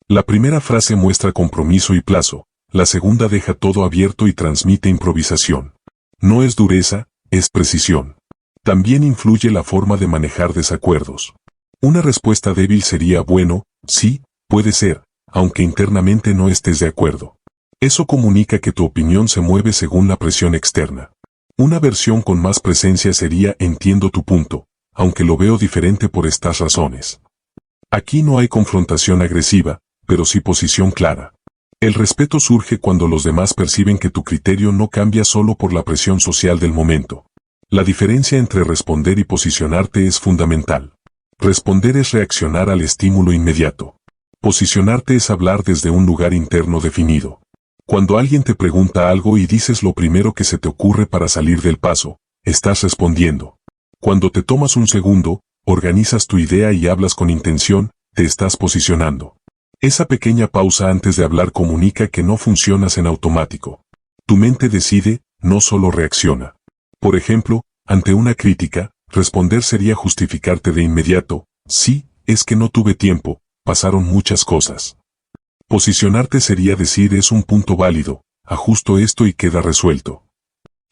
La primera frase muestra compromiso y plazo, la segunda deja todo abierto y transmite improvisación. No es dureza, es precisión. También influye la forma de manejar desacuerdos. Una respuesta débil sería bueno, sí, puede ser, aunque internamente no estés de acuerdo. Eso comunica que tu opinión se mueve según la presión externa. Una versión con más presencia sería entiendo tu punto, aunque lo veo diferente por estas razones. Aquí no hay confrontación agresiva, pero sí posición clara. El respeto surge cuando los demás perciben que tu criterio no cambia solo por la presión social del momento. La diferencia entre responder y posicionarte es fundamental. Responder es reaccionar al estímulo inmediato. Posicionarte es hablar desde un lugar interno definido. Cuando alguien te pregunta algo y dices lo primero que se te ocurre para salir del paso, estás respondiendo. Cuando te tomas un segundo, organizas tu idea y hablas con intención, te estás posicionando. Esa pequeña pausa antes de hablar comunica que no funcionas en automático. Tu mente decide, no solo reacciona. Por ejemplo, ante una crítica, responder sería justificarte de inmediato, sí, es que no tuve tiempo, pasaron muchas cosas. Posicionarte sería decir es un punto válido, ajusto esto y queda resuelto.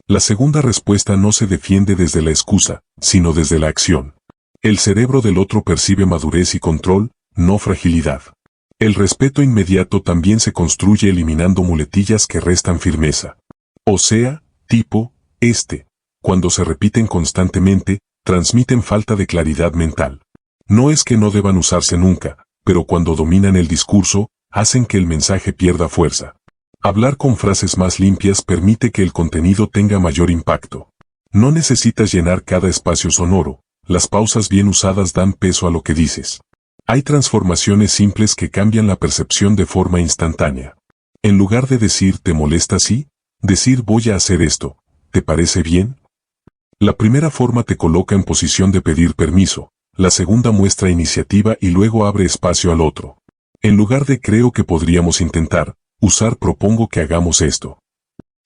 La segunda respuesta no se defiende desde la excusa, sino desde la acción. El cerebro del otro percibe madurez y control, no fragilidad. El respeto inmediato también se construye eliminando muletillas que restan firmeza. O sea, tipo, cuando se repiten constantemente, transmiten falta de claridad mental. No es que no deban usarse nunca, pero cuando dominan el discurso, hacen que el mensaje pierda fuerza. Hablar con frases más limpias permite que el contenido tenga mayor impacto. No necesitas llenar cada espacio sonoro, las pausas bien usadas dan peso a lo que dices. Hay transformaciones simples que cambian la percepción de forma instantánea. En lugar de decir ¿te molesta así?, decir voy a hacer esto, ¿te parece bien? La primera forma te coloca en posición de pedir permiso, la segunda muestra iniciativa y luego abre espacio al otro. En lugar de creo que podríamos intentar, usar propongo que hagamos esto.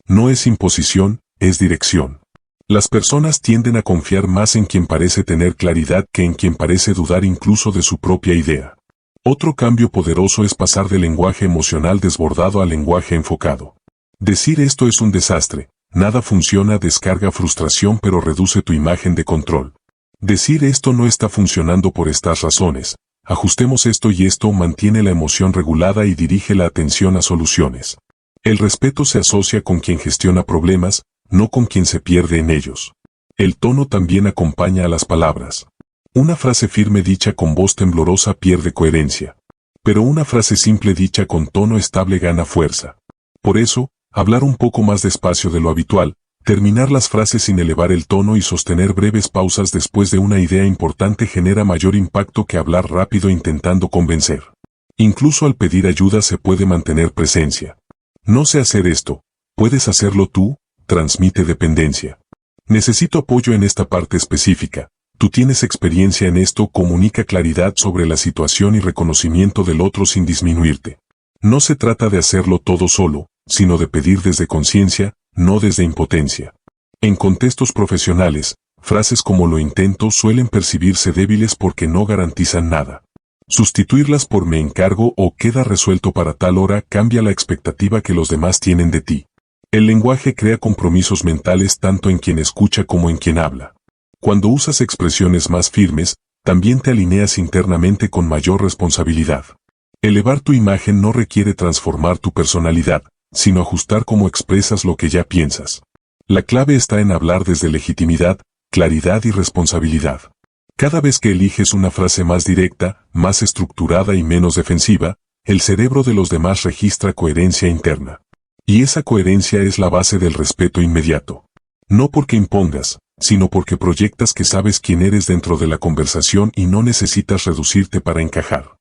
No es imposición, es dirección. Las personas tienden a confiar más en quien parece tener claridad que en quien parece dudar incluso de su propia idea. Otro cambio poderoso es pasar del lenguaje emocional desbordado al lenguaje enfocado. Decir esto es un desastre, nada funciona descarga frustración pero reduce tu imagen de control. Decir esto no está funcionando por estas razones. Ajustemos esto y esto mantiene la emoción regulada y dirige la atención a soluciones. El respeto se asocia con quien gestiona problemas, no con quien se pierde en ellos. El tono también acompaña a las palabras. Una frase firme dicha con voz temblorosa pierde coherencia. Pero una frase simple dicha con tono estable gana fuerza. Por eso, hablar un poco más despacio de lo habitual, terminar las frases sin elevar el tono y sostener breves pausas después de una idea importante genera mayor impacto que hablar rápido intentando convencer. Incluso al pedir ayuda se puede mantener presencia. No sé hacer esto, ¿puedes hacerlo tú? Transmite dependencia. Necesito apoyo en esta parte específica. Tú tienes experiencia en esto, comunica claridad sobre la situación y reconocimiento del otro sin disminuirte. No se trata de hacerlo todo solo, sino de pedir desde conciencia, no desde impotencia. En contextos profesionales, frases como lo intento suelen percibirse débiles porque no garantizan nada. Sustituirlas por me encargo o queda resuelto para tal hora cambia la expectativa que los demás tienen de ti. El lenguaje crea compromisos mentales tanto en quien escucha como en quien habla. Cuando usas expresiones más firmes, también te alineas internamente con mayor responsabilidad. Elevar tu imagen no requiere transformar tu personalidad, sino ajustar cómo expresas lo que ya piensas. La clave está en hablar desde legitimidad, claridad y responsabilidad. Cada vez que eliges una frase más directa, más estructurada y menos defensiva, el cerebro de los demás registra coherencia interna. Y esa coherencia es la base del respeto inmediato. No porque impongas, sino porque proyectas que sabes quién eres dentro de la conversación y no necesitas reducirte para encajar.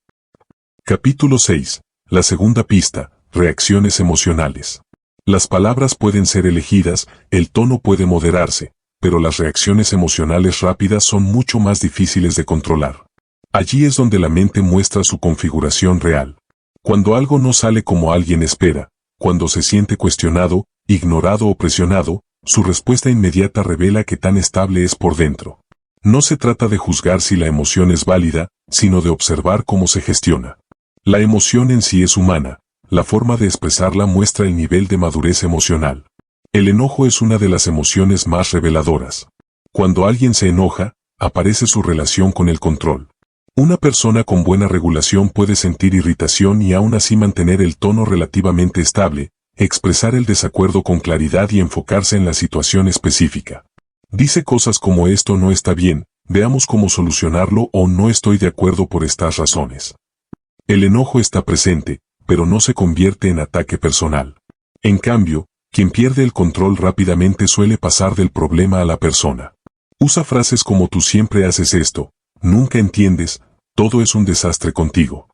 Capítulo 6. La segunda pista, reacciones emocionales. Las palabras pueden ser elegidas, el tono puede moderarse, pero las reacciones emocionales rápidas son mucho más difíciles de controlar. Allí es donde la mente muestra su configuración real. Cuando algo no sale como alguien espera, cuando se siente cuestionado, ignorado o presionado, su respuesta inmediata revela qué tan estable es por dentro. No se trata de juzgar si la emoción es válida, sino de observar cómo se gestiona. La emoción en sí es humana, la forma de expresarla muestra el nivel de madurez emocional. El enojo es una de las emociones más reveladoras. Cuando alguien se enoja, aparece su relación con el control. Una persona con buena regulación puede sentir irritación y aún así mantener el tono relativamente estable, expresar el desacuerdo con claridad y enfocarse en la situación específica. Dice cosas como esto no está bien, veamos cómo solucionarlo o no estoy de acuerdo por estas razones. El enojo está presente, pero no se convierte en ataque personal. En cambio, quien pierde el control rápidamente suele pasar del problema a la persona. Usa frases como tú siempre haces esto, nunca entiendes, todo es un desastre contigo.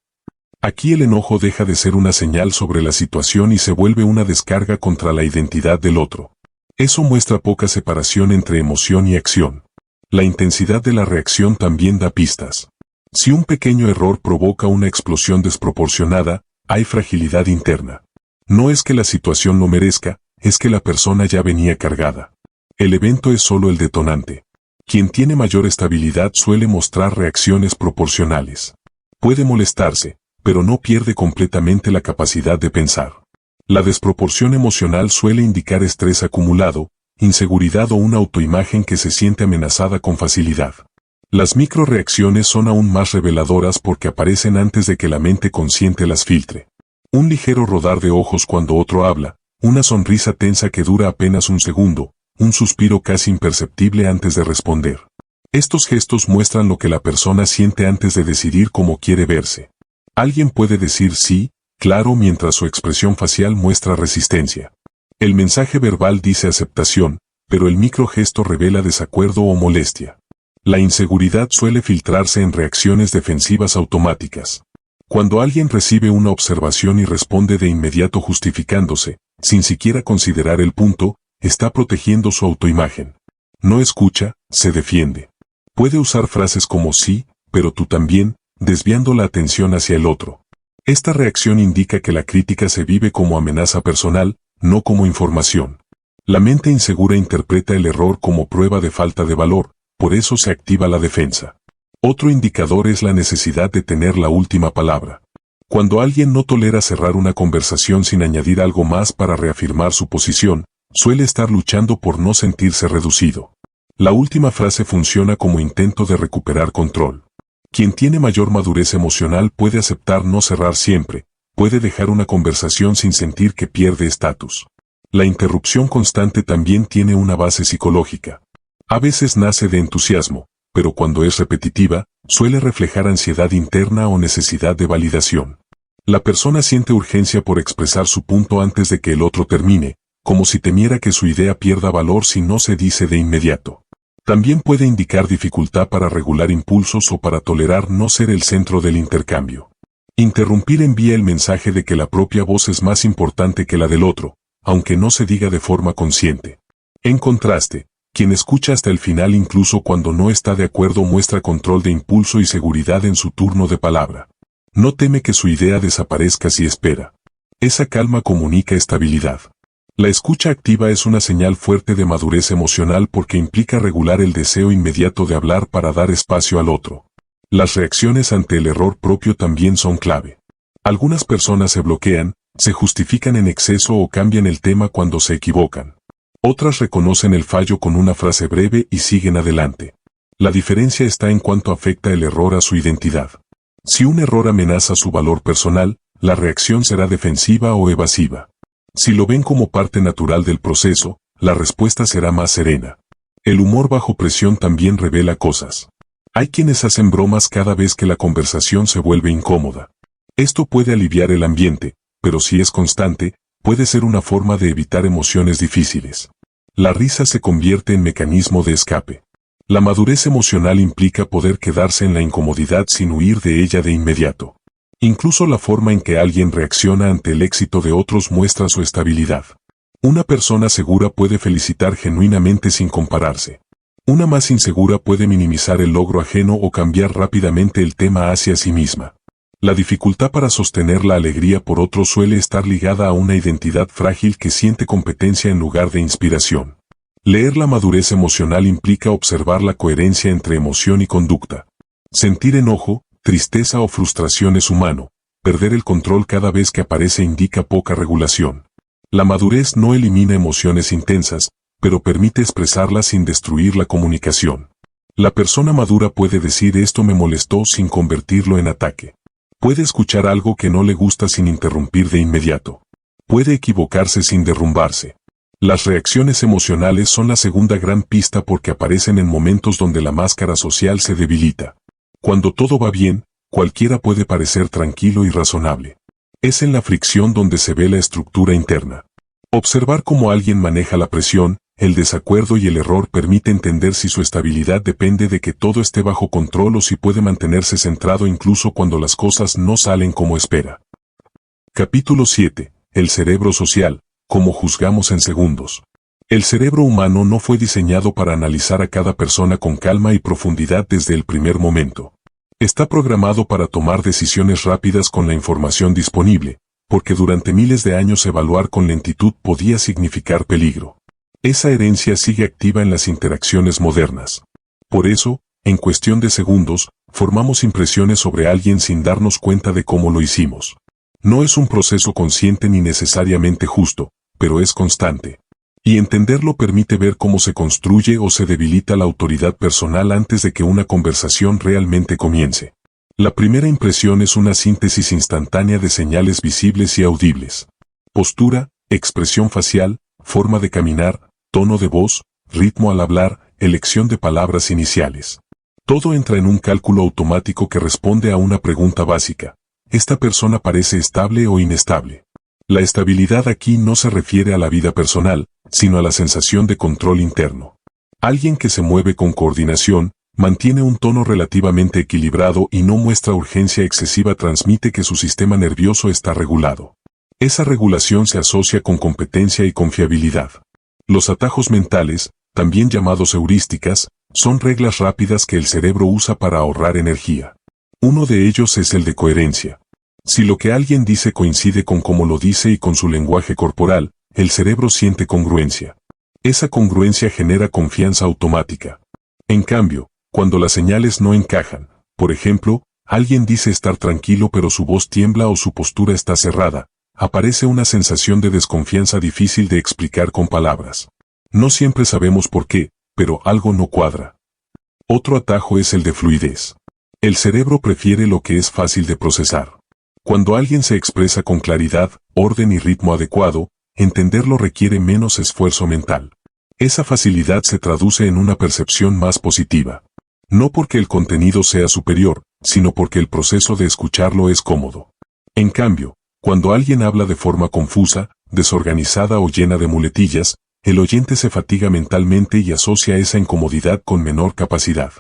Aquí el enojo deja de ser una señal sobre la situación y se vuelve una descarga contra la identidad del otro. Eso muestra poca separación entre emoción y acción. La intensidad de la reacción también da pistas. Si un pequeño error provoca una explosión desproporcionada, hay fragilidad interna. No es que la situación lo merezca, es que la persona ya venía cargada. El evento es solo el detonante. Quien tiene mayor estabilidad suele mostrar reacciones proporcionales. Puede molestarse, pero no pierde completamente la capacidad de pensar. La desproporción emocional suele indicar estrés acumulado, inseguridad o una autoimagen que se siente amenazada con facilidad. Las microreacciones son aún más reveladoras porque aparecen antes de que la mente consciente las filtre. Un ligero rodar de ojos cuando otro habla, una sonrisa tensa que dura apenas un segundo, un suspiro casi imperceptible antes de responder. Estos gestos muestran lo que la persona siente antes de decidir cómo quiere verse. Alguien puede decir sí, claro, mientras su expresión facial muestra resistencia. El mensaje verbal dice aceptación, pero el microgesto revela desacuerdo o molestia. La inseguridad suele filtrarse en reacciones defensivas automáticas. Cuando alguien recibe una observación y responde de inmediato justificándose, sin siquiera considerar el punto, está protegiendo su autoimagen. No escucha, se defiende. Puede usar frases como sí, pero tú también, desviando la atención hacia el otro. Esta reacción indica que la crítica se vive como amenaza personal, no como información. La mente insegura interpreta el error como prueba de falta de valor, por eso se activa la defensa. Otro indicador es la necesidad de tener la última palabra. Cuando alguien no tolera cerrar una conversación sin añadir algo más para reafirmar su posición, suele estar luchando por no sentirse reducido. La última frase funciona como intento de recuperar control. Quien tiene mayor madurez emocional puede aceptar no cerrar siempre, puede dejar una conversación sin sentir que pierde estatus. La interrupción constante también tiene una base psicológica. A veces nace de entusiasmo, pero cuando es repetitiva, suele reflejar ansiedad interna o necesidad de validación. La persona siente urgencia por expresar su punto antes de que el otro termine, como si temiera que su idea pierda valor si no se dice de inmediato. También puede indicar dificultad para regular impulsos o para tolerar no ser el centro del intercambio. Interrumpir envía el mensaje de que la propia voz es más importante que la del otro, aunque no se diga de forma consciente. En contraste, quien escucha hasta el final incluso cuando no está de acuerdo muestra control de impulso y seguridad en su turno de palabra. No teme que su idea desaparezca si espera. Esa calma comunica estabilidad. La escucha activa es una señal fuerte de madurez emocional porque implica regular el deseo inmediato de hablar para dar espacio al otro. Las reacciones ante el error propio también son clave. Algunas personas se bloquean, se justifican en exceso o cambian el tema cuando se equivocan. Otras reconocen el fallo con una frase breve y siguen adelante. La diferencia está en cuánto afecta el error a su identidad. Si un error amenaza su valor personal, la reacción será defensiva o evasiva. Si lo ven como parte natural del proceso, la respuesta será más serena. El humor bajo presión también revela cosas. Hay quienes hacen bromas cada vez que la conversación se vuelve incómoda. Esto puede aliviar el ambiente, pero si es constante, puede ser una forma de evitar emociones difíciles. La risa se convierte en mecanismo de escape. La madurez emocional implica poder quedarse en la incomodidad sin huir de ella de inmediato. Incluso la forma en que alguien reacciona ante el éxito de otros muestra su estabilidad. Una persona segura puede felicitar genuinamente sin compararse. Una más insegura puede minimizar el logro ajeno o cambiar rápidamente el tema hacia sí misma. La dificultad para sostener la alegría por otro suele estar ligada a una identidad frágil que siente competencia en lugar de inspiración. Leer la madurez emocional implica observar la coherencia entre emoción y conducta. Sentir enojo, tristeza o frustración es humano. Perder el control cada vez que aparece indica poca regulación. La madurez no elimina emociones intensas, pero permite expresarlas sin destruir la comunicación. La persona madura puede decir esto me molestó sin convertirlo en ataque. Puede escuchar algo que no le gusta sin interrumpir de inmediato. Puede equivocarse sin derrumbarse. Las reacciones emocionales son la segunda gran pista porque aparecen en momentos donde la máscara social se debilita. Cuando todo va bien, cualquiera puede parecer tranquilo y razonable. Es en la fricción donde se ve la estructura interna. Observar cómo alguien maneja la presión, el desacuerdo y el error permite entender si su estabilidad depende de que todo esté bajo control o si puede mantenerse centrado incluso cuando las cosas no salen como espera. Capítulo 7. El cerebro social, cómo juzgamos en segundos. El cerebro humano no fue diseñado para analizar a cada persona con calma y profundidad desde el primer momento. Está programado para tomar decisiones rápidas con la información disponible, porque durante miles de años evaluar con lentitud podía significar peligro. Esa herencia sigue activa en las interacciones modernas. Por eso, en cuestión de segundos, formamos impresiones sobre alguien sin darnos cuenta de cómo lo hicimos. No es un proceso consciente ni necesariamente justo, pero es constante. Y entenderlo permite ver cómo se construye o se debilita la autoridad personal antes de que una conversación realmente comience. La primera impresión es una síntesis instantánea de señales visibles y audibles. Postura, expresión facial, forma de caminar, tono de voz, ritmo al hablar, elección de palabras iniciales. Todo entra en un cálculo automático que responde a una pregunta básica. ¿Esta persona parece estable o inestable? La estabilidad aquí no se refiere a la vida personal, sino a la sensación de control interno. Alguien que se mueve con coordinación, mantiene un tono relativamente equilibrado y no muestra urgencia excesiva transmite que su sistema nervioso está regulado. Esa regulación se asocia con competencia y confiabilidad. Los atajos mentales, también llamados heurísticas, son reglas rápidas que el cerebro usa para ahorrar energía. Uno de ellos es el de coherencia. Si lo que alguien dice coincide con cómo lo dice y con su lenguaje corporal, el cerebro siente congruencia. Esa congruencia genera confianza automática. En cambio, cuando las señales no encajan, por ejemplo, alguien dice estar tranquilo pero su voz tiembla o su postura está cerrada, aparece una sensación de desconfianza difícil de explicar con palabras. No siempre sabemos por qué, pero algo no cuadra. Otro atajo es el de fluidez. El cerebro prefiere lo que es fácil de procesar. Cuando alguien se expresa con claridad, orden y ritmo adecuado, entenderlo requiere menos esfuerzo mental. Esa facilidad se traduce en una percepción más positiva. No porque el contenido sea superior, sino porque el proceso de escucharlo es cómodo. En cambio, cuando alguien habla de forma confusa, desorganizada o llena de muletillas, el oyente se fatiga mentalmente y asocia esa incomodidad con menor capacidad.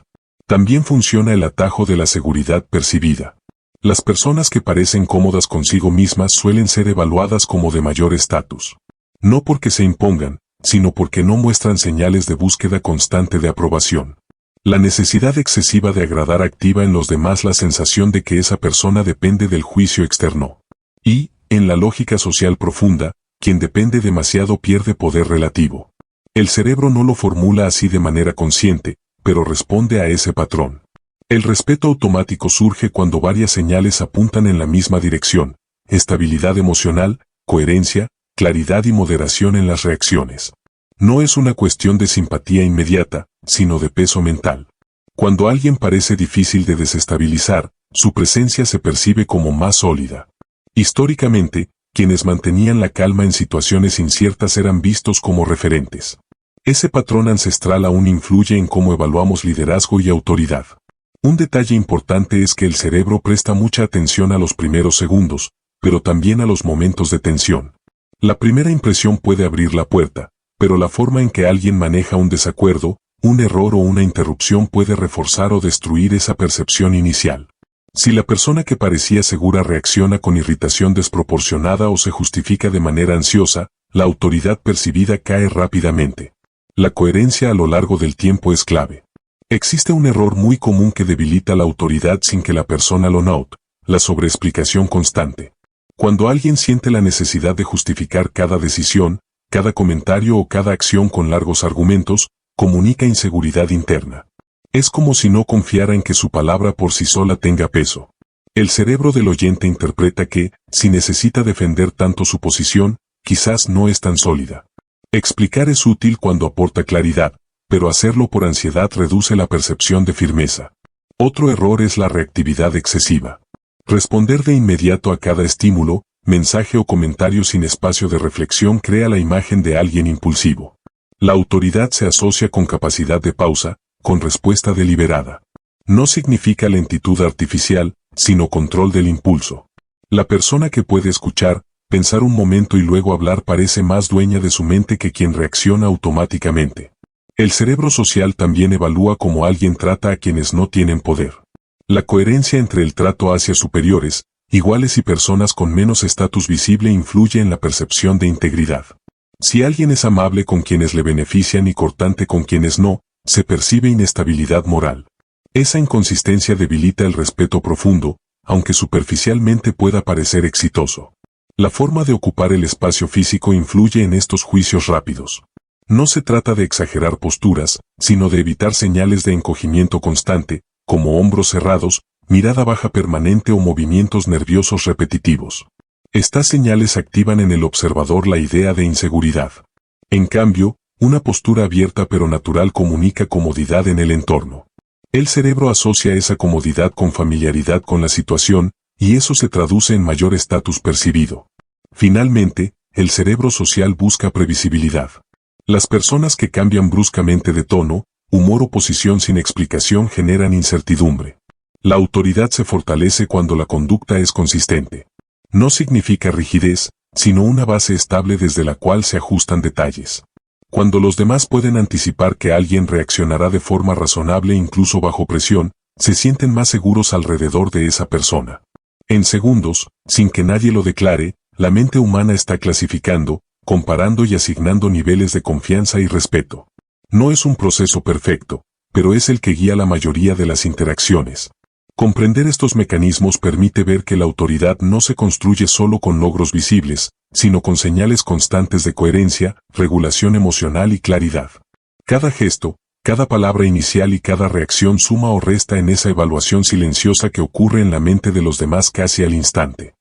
También funciona el atajo de la seguridad percibida. Las personas que parecen cómodas consigo mismas suelen ser evaluadas como de mayor estatus. No porque se impongan, sino porque no muestran señales de búsqueda constante de aprobación. La necesidad excesiva de agradar activa en los demás la sensación de que esa persona depende del juicio externo. Y, en la lógica social profunda, quien depende demasiado pierde poder relativo. El cerebro no lo formula así de manera consciente, pero responde a ese patrón. El respeto automático surge cuando varias señales apuntan en la misma dirección: estabilidad emocional, coherencia, claridad y moderación en las reacciones. No es una cuestión de simpatía inmediata, sino de peso mental. Cuando alguien parece difícil de desestabilizar, su presencia se percibe como más sólida. Históricamente, quienes mantenían la calma en situaciones inciertas eran vistos como referentes. Ese patrón ancestral aún influye en cómo evaluamos liderazgo y autoridad. Un detalle importante es que el cerebro presta mucha atención a los primeros segundos, pero también a los momentos de tensión. La primera impresión puede abrir la puerta, pero la forma en que alguien maneja un desacuerdo, un error o una interrupción puede reforzar o destruir esa percepción inicial. Si la persona que parecía segura reacciona con irritación desproporcionada o se justifica de manera ansiosa, la autoridad percibida cae rápidamente. La coherencia a lo largo del tiempo es clave. Existe un error muy común que debilita la autoridad sin que la persona lo note: la sobreexplicación constante. Cuando alguien siente la necesidad de justificar cada decisión, cada comentario o cada acción con largos argumentos, comunica inseguridad interna. Es como si no confiara en que su palabra por sí sola tenga peso. El cerebro del oyente interpreta que, si necesita defender tanto su posición, quizás no es tan sólida. Explicar es útil cuando aporta claridad, pero hacerlo por ansiedad reduce la percepción de firmeza. Otro error es la reactividad excesiva. Responder de inmediato a cada estímulo, mensaje o comentario sin espacio de reflexión crea la imagen de alguien impulsivo. La autoridad se asocia con capacidad de pausa, con respuesta deliberada. No significa lentitud artificial, sino control del impulso. La persona que puede escuchar, pensar un momento y luego hablar parece más dueña de su mente que quien reacciona automáticamente. El cerebro social también evalúa cómo alguien trata a quienes no tienen poder. La coherencia entre el trato hacia superiores, iguales y personas con menos estatus visible influye en la percepción de integridad. Si alguien es amable con quienes le benefician y cortante con quienes no, se percibe inestabilidad moral. Esa inconsistencia debilita el respeto profundo, aunque superficialmente pueda parecer exitoso. La forma de ocupar el espacio físico influye en estos juicios rápidos. No se trata de exagerar posturas, sino de evitar señales de encogimiento constante, como hombros cerrados, mirada baja permanente o movimientos nerviosos repetitivos. Estas señales activan en el observador la idea de inseguridad. En cambio, una postura abierta pero natural comunica comodidad en el entorno. El cerebro asocia esa comodidad con familiaridad con la situación, y eso se traduce en mayor estatus percibido. Finalmente, el cerebro social busca previsibilidad. Las personas que cambian bruscamente de tono, humor o posición sin explicación generan incertidumbre. La autoridad se fortalece cuando la conducta es consistente. No significa rigidez, sino una base estable desde la cual se ajustan detalles. Cuando los demás pueden anticipar que alguien reaccionará de forma razonable incluso bajo presión, se sienten más seguros alrededor de esa persona. En segundos, sin que nadie lo declare, la mente humana está clasificando, comparando y asignando niveles de confianza y respeto. No es un proceso perfecto, pero es el que guía la mayoría de las interacciones. Comprender estos mecanismos permite ver que la autoridad no se construye solo con logros visibles, sino con señales constantes de coherencia, regulación emocional y claridad. Cada gesto, cada palabra inicial y cada reacción suma o resta en esa evaluación silenciosa que ocurre en la mente de los demás casi al instante.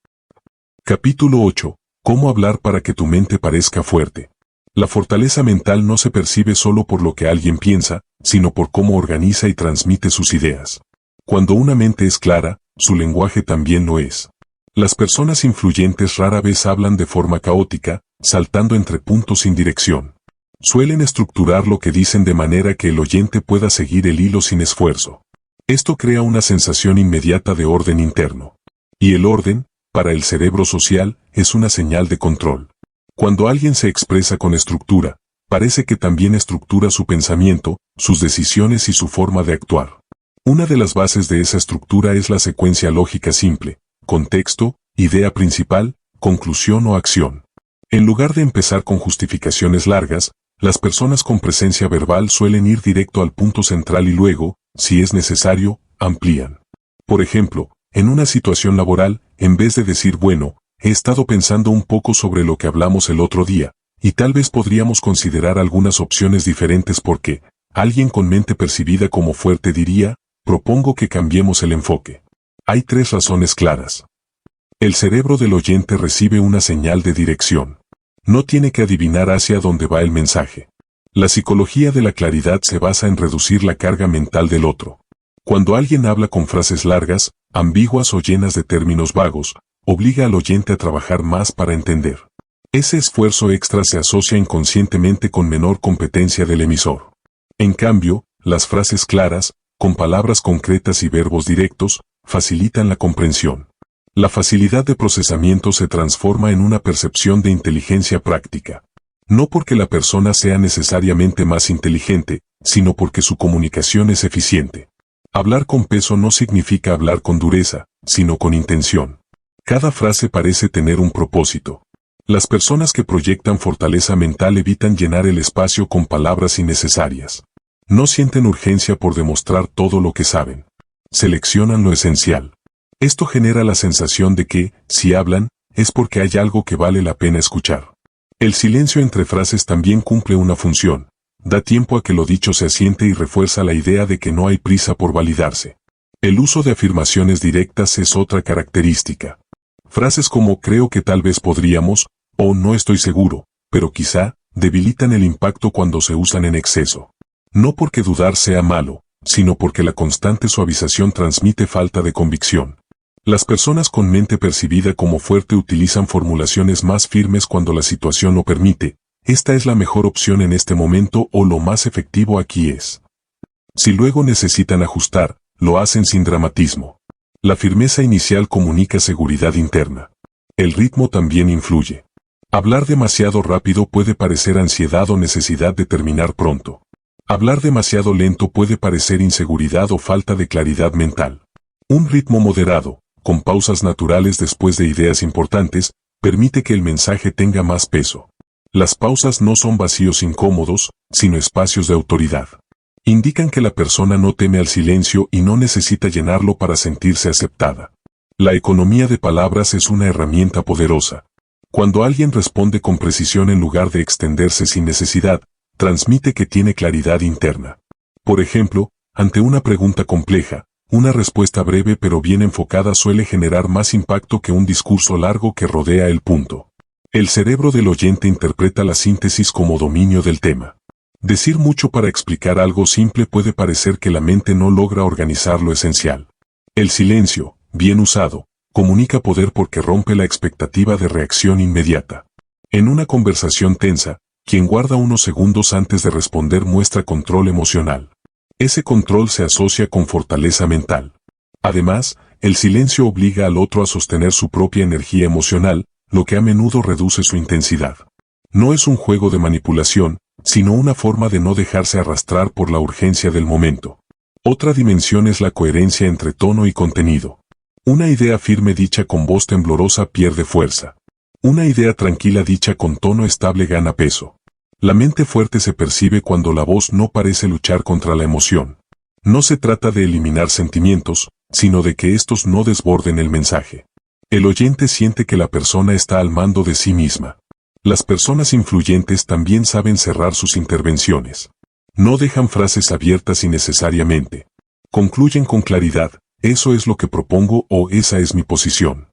Capítulo 8. ¿Cómo hablar para que tu mente parezca fuerte? La fortaleza mental no se percibe solo por lo que alguien piensa, sino por cómo organiza y transmite sus ideas. Cuando una mente es clara, su lenguaje también lo es. Las personas influyentes rara vez hablan de forma caótica, saltando entre puntos sin dirección. Suelen estructurar lo que dicen de manera que el oyente pueda seguir el hilo sin esfuerzo. Esto crea una sensación inmediata de orden interno. Y el orden, para el cerebro social, es una señal de control. Cuando alguien se expresa con estructura, parece que también estructura su pensamiento, sus decisiones y su forma de actuar. Una de las bases de esa estructura es la secuencia lógica simple: contexto, idea principal, conclusión o acción. En lugar de empezar con justificaciones largas, las personas con presencia verbal suelen ir directo al punto central y luego, si es necesario, amplían. Por ejemplo, en una situación laboral, en vez de decir bueno, he estado pensando un poco sobre lo que hablamos el otro día, y tal vez podríamos considerar algunas opciones diferentes porque, alguien con mente percibida como fuerte diría, propongo que cambiemos el enfoque. Hay 3 razones claras. El cerebro del oyente recibe una señal de dirección. No tiene que adivinar hacia dónde va el mensaje. La psicología de la claridad se basa en reducir la carga mental del otro. Cuando alguien habla con frases largas, ambiguas o llenas de términos vagos, obliga al oyente a trabajar más para entender. Ese esfuerzo extra se asocia inconscientemente con menor competencia del emisor. En cambio, las frases claras, con palabras concretas y verbos directos, facilitan la comprensión. La facilidad de procesamiento se transforma en una percepción de inteligencia práctica. No porque la persona sea necesariamente más inteligente, sino porque su comunicación es eficiente. Hablar con peso no significa hablar con dureza, sino con intención. Cada frase parece tener un propósito. Las personas que proyectan fortaleza mental evitan llenar el espacio con palabras innecesarias. No sienten urgencia por demostrar todo lo que saben. Seleccionan lo esencial. Esto genera la sensación de que, si hablan, es porque hay algo que vale la pena escuchar. El silencio entre frases también cumple una función. Da tiempo a que lo dicho se asiente y refuerza la idea de que no hay prisa por validarse. El uso de afirmaciones directas es otra característica. Frases como creo que tal vez podríamos, o no estoy seguro, pero quizá, debilitan el impacto cuando se usan en exceso. No porque dudar sea malo, sino porque la constante suavización transmite falta de convicción. Las personas con mente percibida como fuerte utilizan formulaciones más firmes cuando la situación lo permite. Esta es la mejor opción en este momento o lo más efectivo aquí es. Si luego necesitan ajustar, lo hacen sin dramatismo. La firmeza inicial comunica seguridad interna. El ritmo también influye. Hablar demasiado rápido puede parecer ansiedad o necesidad de terminar pronto. Hablar demasiado lento puede parecer inseguridad o falta de claridad mental. Un ritmo moderado, con pausas naturales después de ideas importantes, permite que el mensaje tenga más peso. Las pausas no son vacíos incómodos, sino espacios de autoridad. Indican que la persona no teme al silencio y no necesita llenarlo para sentirse aceptada. La economía de palabras es una herramienta poderosa. Cuando alguien responde con precisión en lugar de extenderse sin necesidad, transmite que tiene claridad interna. Por ejemplo, ante una pregunta compleja, una respuesta breve pero bien enfocada suele generar más impacto que un discurso largo que rodea el punto. El cerebro del oyente interpreta la síntesis como dominio del tema. Decir mucho para explicar algo simple puede parecer que la mente no logra organizar lo esencial. El silencio, bien usado, comunica poder porque rompe la expectativa de reacción inmediata. En una conversación tensa, quien guarda unos segundos antes de responder muestra control emocional. Ese control se asocia con fortaleza mental. Además, el silencio obliga al otro a sostener su propia energía emocional, lo que a menudo reduce su intensidad. No es un juego de manipulación, sino una forma de no dejarse arrastrar por la urgencia del momento. Otra dimensión es la coherencia entre tono y contenido. Una idea firme dicha con voz temblorosa pierde fuerza. Una idea tranquila dicha con tono estable gana peso. La mente fuerte se percibe cuando la voz no parece luchar contra la emoción. No se trata de eliminar sentimientos, sino de que estos no desborden el mensaje. El oyente siente que la persona está al mando de sí misma. Las personas influyentes también saben cerrar sus intervenciones. No dejan frases abiertas innecesariamente. Concluyen con claridad, eso es lo que propongo o esa es mi posición.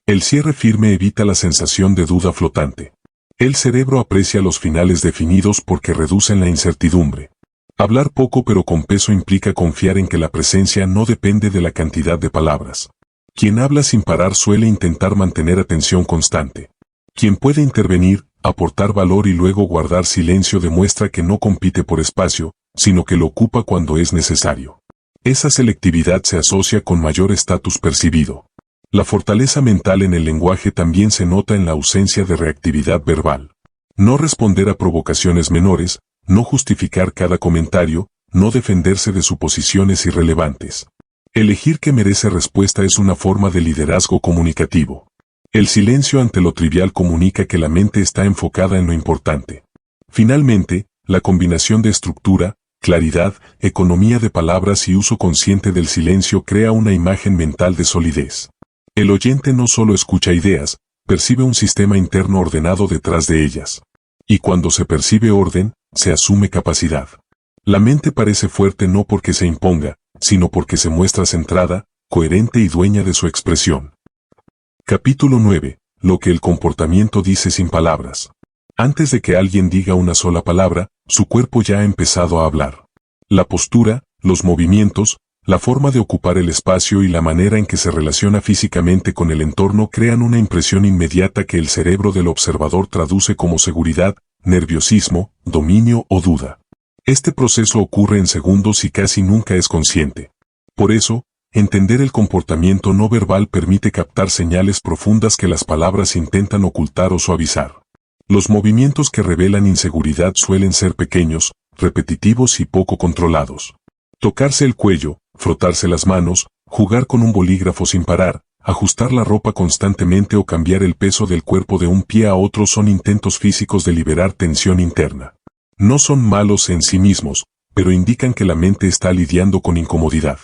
El cierre firme evita la sensación de duda flotante. El cerebro aprecia los finales definidos porque reducen la incertidumbre. Hablar poco pero con peso implica confiar en que la presencia no depende de la cantidad de palabras. Quien habla sin parar suele intentar mantener atención constante. Quien puede intervenir, Aportar valor y luego guardar silencio demuestra que no compite por espacio, sino que lo ocupa cuando es necesario. Esa selectividad se asocia con mayor estatus percibido. La fortaleza mental en el lenguaje también se nota en la ausencia de reactividad verbal. No responder a provocaciones menores, no justificar cada comentario, no defenderse de suposiciones irrelevantes. Elegir que merece respuesta es una forma de liderazgo comunicativo. El silencio ante lo trivial comunica que la mente está enfocada en lo importante. Finalmente, la combinación de estructura, claridad, economía de palabras y uso consciente del silencio crea una imagen mental de solidez. El oyente no solo escucha ideas, percibe un sistema interno ordenado detrás de ellas. Y cuando se percibe orden, se asume capacidad. La mente parece fuerte no porque se imponga, sino porque se muestra centrada, coherente y dueña de su expresión. Capítulo 9. Lo que el comportamiento dice sin palabras. Antes de que alguien diga una sola palabra, su cuerpo ya ha empezado a hablar. La postura, los movimientos, la forma de ocupar el espacio y la manera en que se relaciona físicamente con el entorno crean una impresión inmediata que el cerebro del observador traduce como seguridad, nerviosismo, dominio o duda. Este proceso ocurre en segundos y casi nunca es consciente. Por eso, entender el comportamiento no verbal permite captar señales profundas que las palabras intentan ocultar o suavizar. Los movimientos que revelan inseguridad suelen ser pequeños, repetitivos y poco controlados. Tocarse el cuello, frotarse las manos, jugar con un bolígrafo sin parar, ajustar la ropa constantemente o cambiar el peso del cuerpo de un pie a otro son intentos físicos de liberar tensión interna. No son malos en sí mismos, pero indican que la mente está lidiando con incomodidad.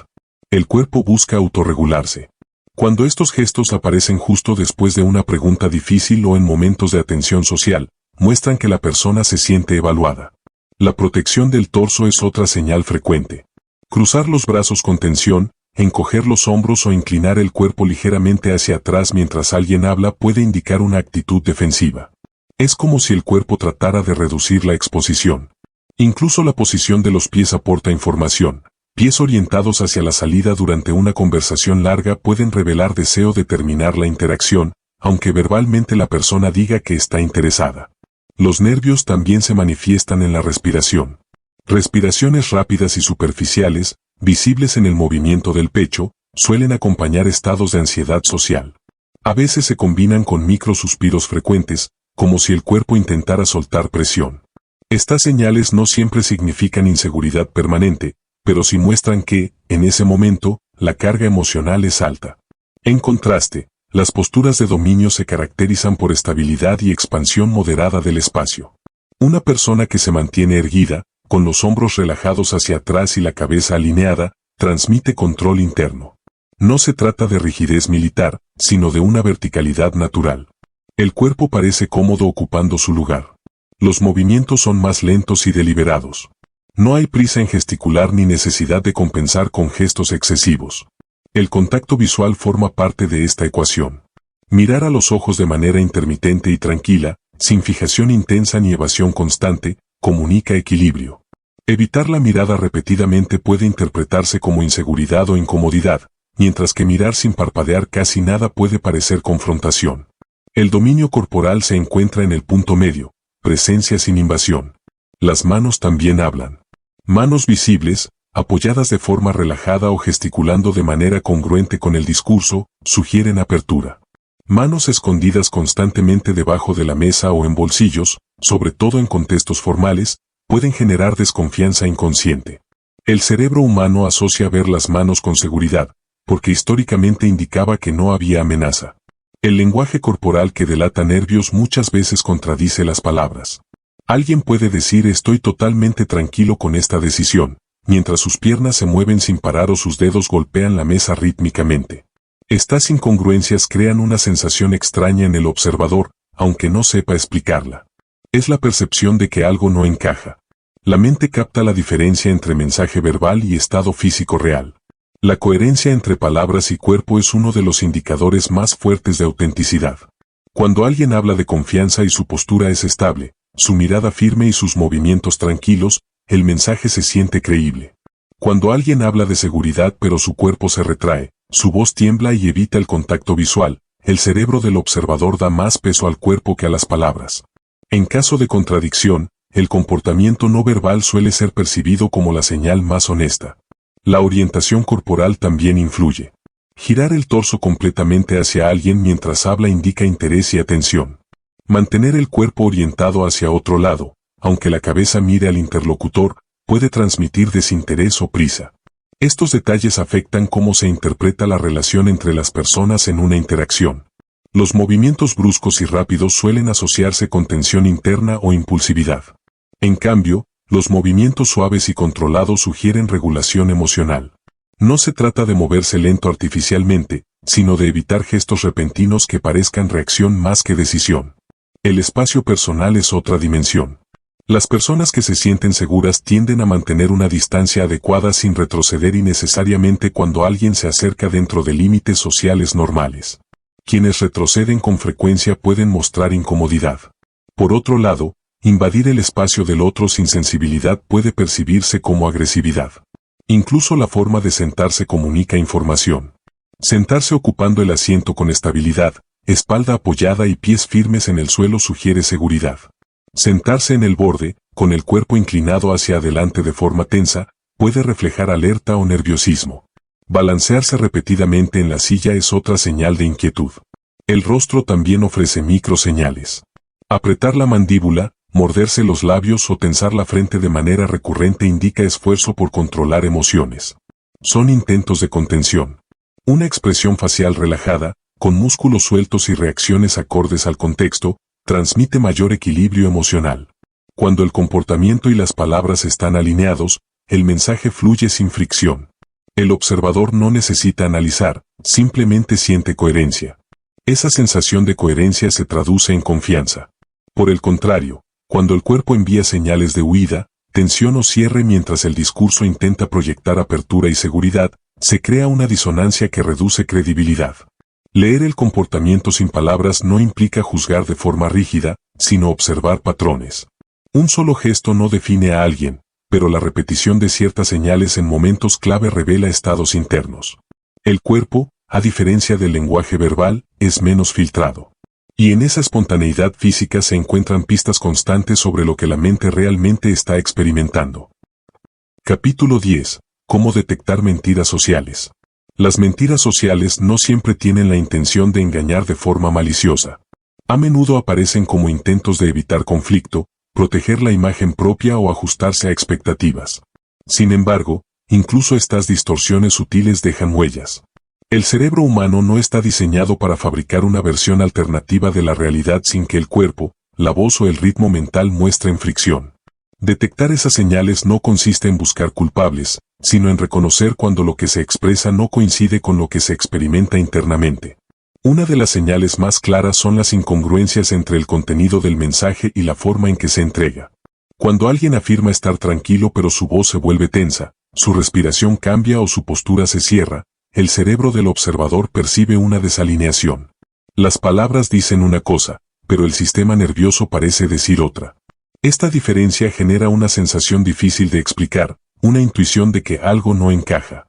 El cuerpo busca autorregularse. Cuando estos gestos aparecen justo después de una pregunta difícil o en momentos de atención social, muestran que la persona se siente evaluada. La protección del torso es otra señal frecuente. Cruzar los brazos con tensión, encoger los hombros o inclinar el cuerpo ligeramente hacia atrás mientras alguien habla puede indicar una actitud defensiva. Es como si el cuerpo tratara de reducir la exposición. Incluso la posición de los pies aporta información. Pies orientados hacia la salida durante una conversación larga pueden revelar deseo de terminar la interacción, aunque verbalmente la persona diga que está interesada. Los nervios también se manifiestan en la respiración. Respiraciones rápidas y superficiales, visibles en el movimiento del pecho, suelen acompañar estados de ansiedad social. A veces se combinan con microsuspiros frecuentes, como si el cuerpo intentara soltar presión. Estas señales no siempre significan inseguridad permanente, pero sí muestran que, en ese momento, la carga emocional es alta. En contraste, las posturas de dominio se caracterizan por estabilidad y expansión moderada del espacio. Una persona que se mantiene erguida, con los hombros relajados hacia atrás y la cabeza alineada, transmite control interno. No se trata de rigidez militar, sino de una verticalidad natural. El cuerpo parece cómodo ocupando su lugar. Los movimientos son más lentos y deliberados. No hay prisa en gesticular ni necesidad de compensar con gestos excesivos. El contacto visual forma parte de esta ecuación. Mirar a los ojos de manera intermitente y tranquila, sin fijación intensa ni evasión constante, comunica equilibrio. Evitar la mirada repetidamente puede interpretarse como inseguridad o incomodidad, mientras que mirar sin parpadear casi nada puede parecer confrontación. El dominio corporal se encuentra en el punto medio, presencia sin invasión. Las manos también hablan. Manos visibles, apoyadas de forma relajada o gesticulando de manera congruente con el discurso, sugieren apertura. Manos escondidas constantemente debajo de la mesa o en bolsillos, sobre todo en contextos formales, pueden generar desconfianza inconsciente. El cerebro humano asocia ver las manos con seguridad, porque históricamente indicaba que no había amenaza. El lenguaje corporal que delata nervios muchas veces contradice las palabras. Alguien puede decir estoy totalmente tranquilo con esta decisión, mientras sus piernas se mueven sin parar o sus dedos golpean la mesa rítmicamente. Estas incongruencias crean una sensación extraña en el observador, aunque no sepa explicarla. Es la percepción de que algo no encaja. La mente capta la diferencia entre mensaje verbal y estado físico real. La coherencia entre palabras y cuerpo es uno de los indicadores más fuertes de autenticidad. Cuando alguien habla de confianza y su postura es estable, su mirada firme y sus movimientos tranquilos, el mensaje se siente creíble. Cuando alguien habla de seguridad pero su cuerpo se retrae, su voz tiembla y evita el contacto visual, el cerebro del observador da más peso al cuerpo que a las palabras. En caso de contradicción, el comportamiento no verbal suele ser percibido como la señal más honesta. La orientación corporal también influye. Girar el torso completamente hacia alguien mientras habla indica interés y atención. Mantener el cuerpo orientado hacia otro lado, aunque la cabeza mire al interlocutor, puede transmitir desinterés o prisa. Estos detalles afectan cómo se interpreta la relación entre las personas en una interacción. Los movimientos bruscos y rápidos suelen asociarse con tensión interna o impulsividad. En cambio, los movimientos suaves y controlados sugieren regulación emocional. No se trata de moverse lento artificialmente, sino de evitar gestos repentinos que parezcan reacción más que decisión. El espacio personal es otra dimensión. Las personas que se sienten seguras tienden a mantener una distancia adecuada sin retroceder innecesariamente cuando alguien se acerca dentro de límites sociales normales. Quienes retroceden con frecuencia pueden mostrar incomodidad. Por otro lado, invadir el espacio del otro sin sensibilidad puede percibirse como agresividad. Incluso la forma de sentarse comunica información. Sentarse ocupando el asiento con estabilidad, espalda apoyada y pies firmes en el suelo sugiere seguridad. Sentarse en el borde, con el cuerpo inclinado hacia adelante de forma tensa, puede reflejar alerta o nerviosismo. Balancearse repetidamente en la silla es otra señal de inquietud. El rostro también ofrece microseñales. Apretar la mandíbula, morderse los labios o tensar la frente de manera recurrente indica esfuerzo por controlar emociones. Son intentos de contención. Una expresión facial relajada, con músculos sueltos y reacciones acordes al contexto, transmite mayor equilibrio emocional. Cuando el comportamiento y las palabras están alineados, el mensaje fluye sin fricción. El observador no necesita analizar, simplemente siente coherencia. Esa sensación de coherencia se traduce en confianza. Por el contrario, cuando el cuerpo envía señales de huida, tensión o cierre mientras el discurso intenta proyectar apertura y seguridad, se crea una disonancia que reduce credibilidad. Leer el comportamiento sin palabras no implica juzgar de forma rígida, sino observar patrones. Un solo gesto no define a alguien, pero la repetición de ciertas señales en momentos clave revela estados internos. El cuerpo, a diferencia del lenguaje verbal, es menos filtrado. Y en esa espontaneidad física se encuentran pistas constantes sobre lo que la mente realmente está experimentando. Capítulo 10. Cómo detectar mentiras sociales. Las mentiras sociales no siempre tienen la intención de engañar de forma maliciosa. A menudo aparecen como intentos de evitar conflicto, proteger la imagen propia o ajustarse a expectativas. Sin embargo, incluso estas distorsiones sutiles dejan huellas. El cerebro humano no está diseñado para fabricar una versión alternativa de la realidad sin que el cuerpo, la voz o el ritmo mental muestren fricción. Detectar esas señales no consiste en buscar culpables, sino en reconocer cuando lo que se expresa no coincide con lo que se experimenta internamente. Una de las señales más claras son las incongruencias entre el contenido del mensaje y la forma en que se entrega. Cuando alguien afirma estar tranquilo pero su voz se vuelve tensa, su respiración cambia o su postura se cierra, el cerebro del observador percibe una desalineación. Las palabras dicen una cosa, pero el sistema nervioso parece decir otra. Esta diferencia genera una sensación difícil de explicar, una intuición de que algo no encaja.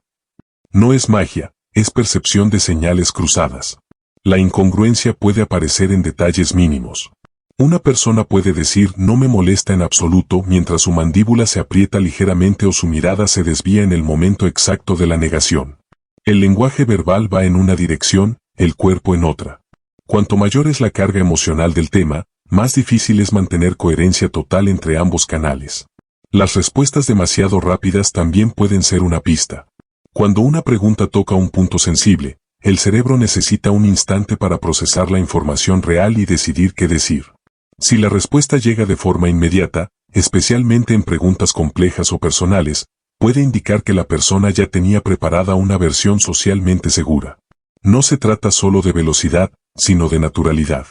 No es magia, es percepción de señales cruzadas. La incongruencia puede aparecer en detalles mínimos. Una persona puede decir no me molesta en absoluto mientras su mandíbula se aprieta ligeramente o su mirada se desvía en el momento exacto de la negación. El lenguaje verbal va en una dirección, el cuerpo en otra. Cuanto mayor es la carga emocional del tema, más difícil es mantener coherencia total entre ambos canales. Las respuestas demasiado rápidas también pueden ser una pista. Cuando una pregunta toca un punto sensible, el cerebro necesita un instante para procesar la información real y decidir qué decir. Si la respuesta llega de forma inmediata, especialmente en preguntas complejas o personales, puede indicar que la persona ya tenía preparada una versión socialmente segura. No se trata solo de velocidad, sino de naturalidad.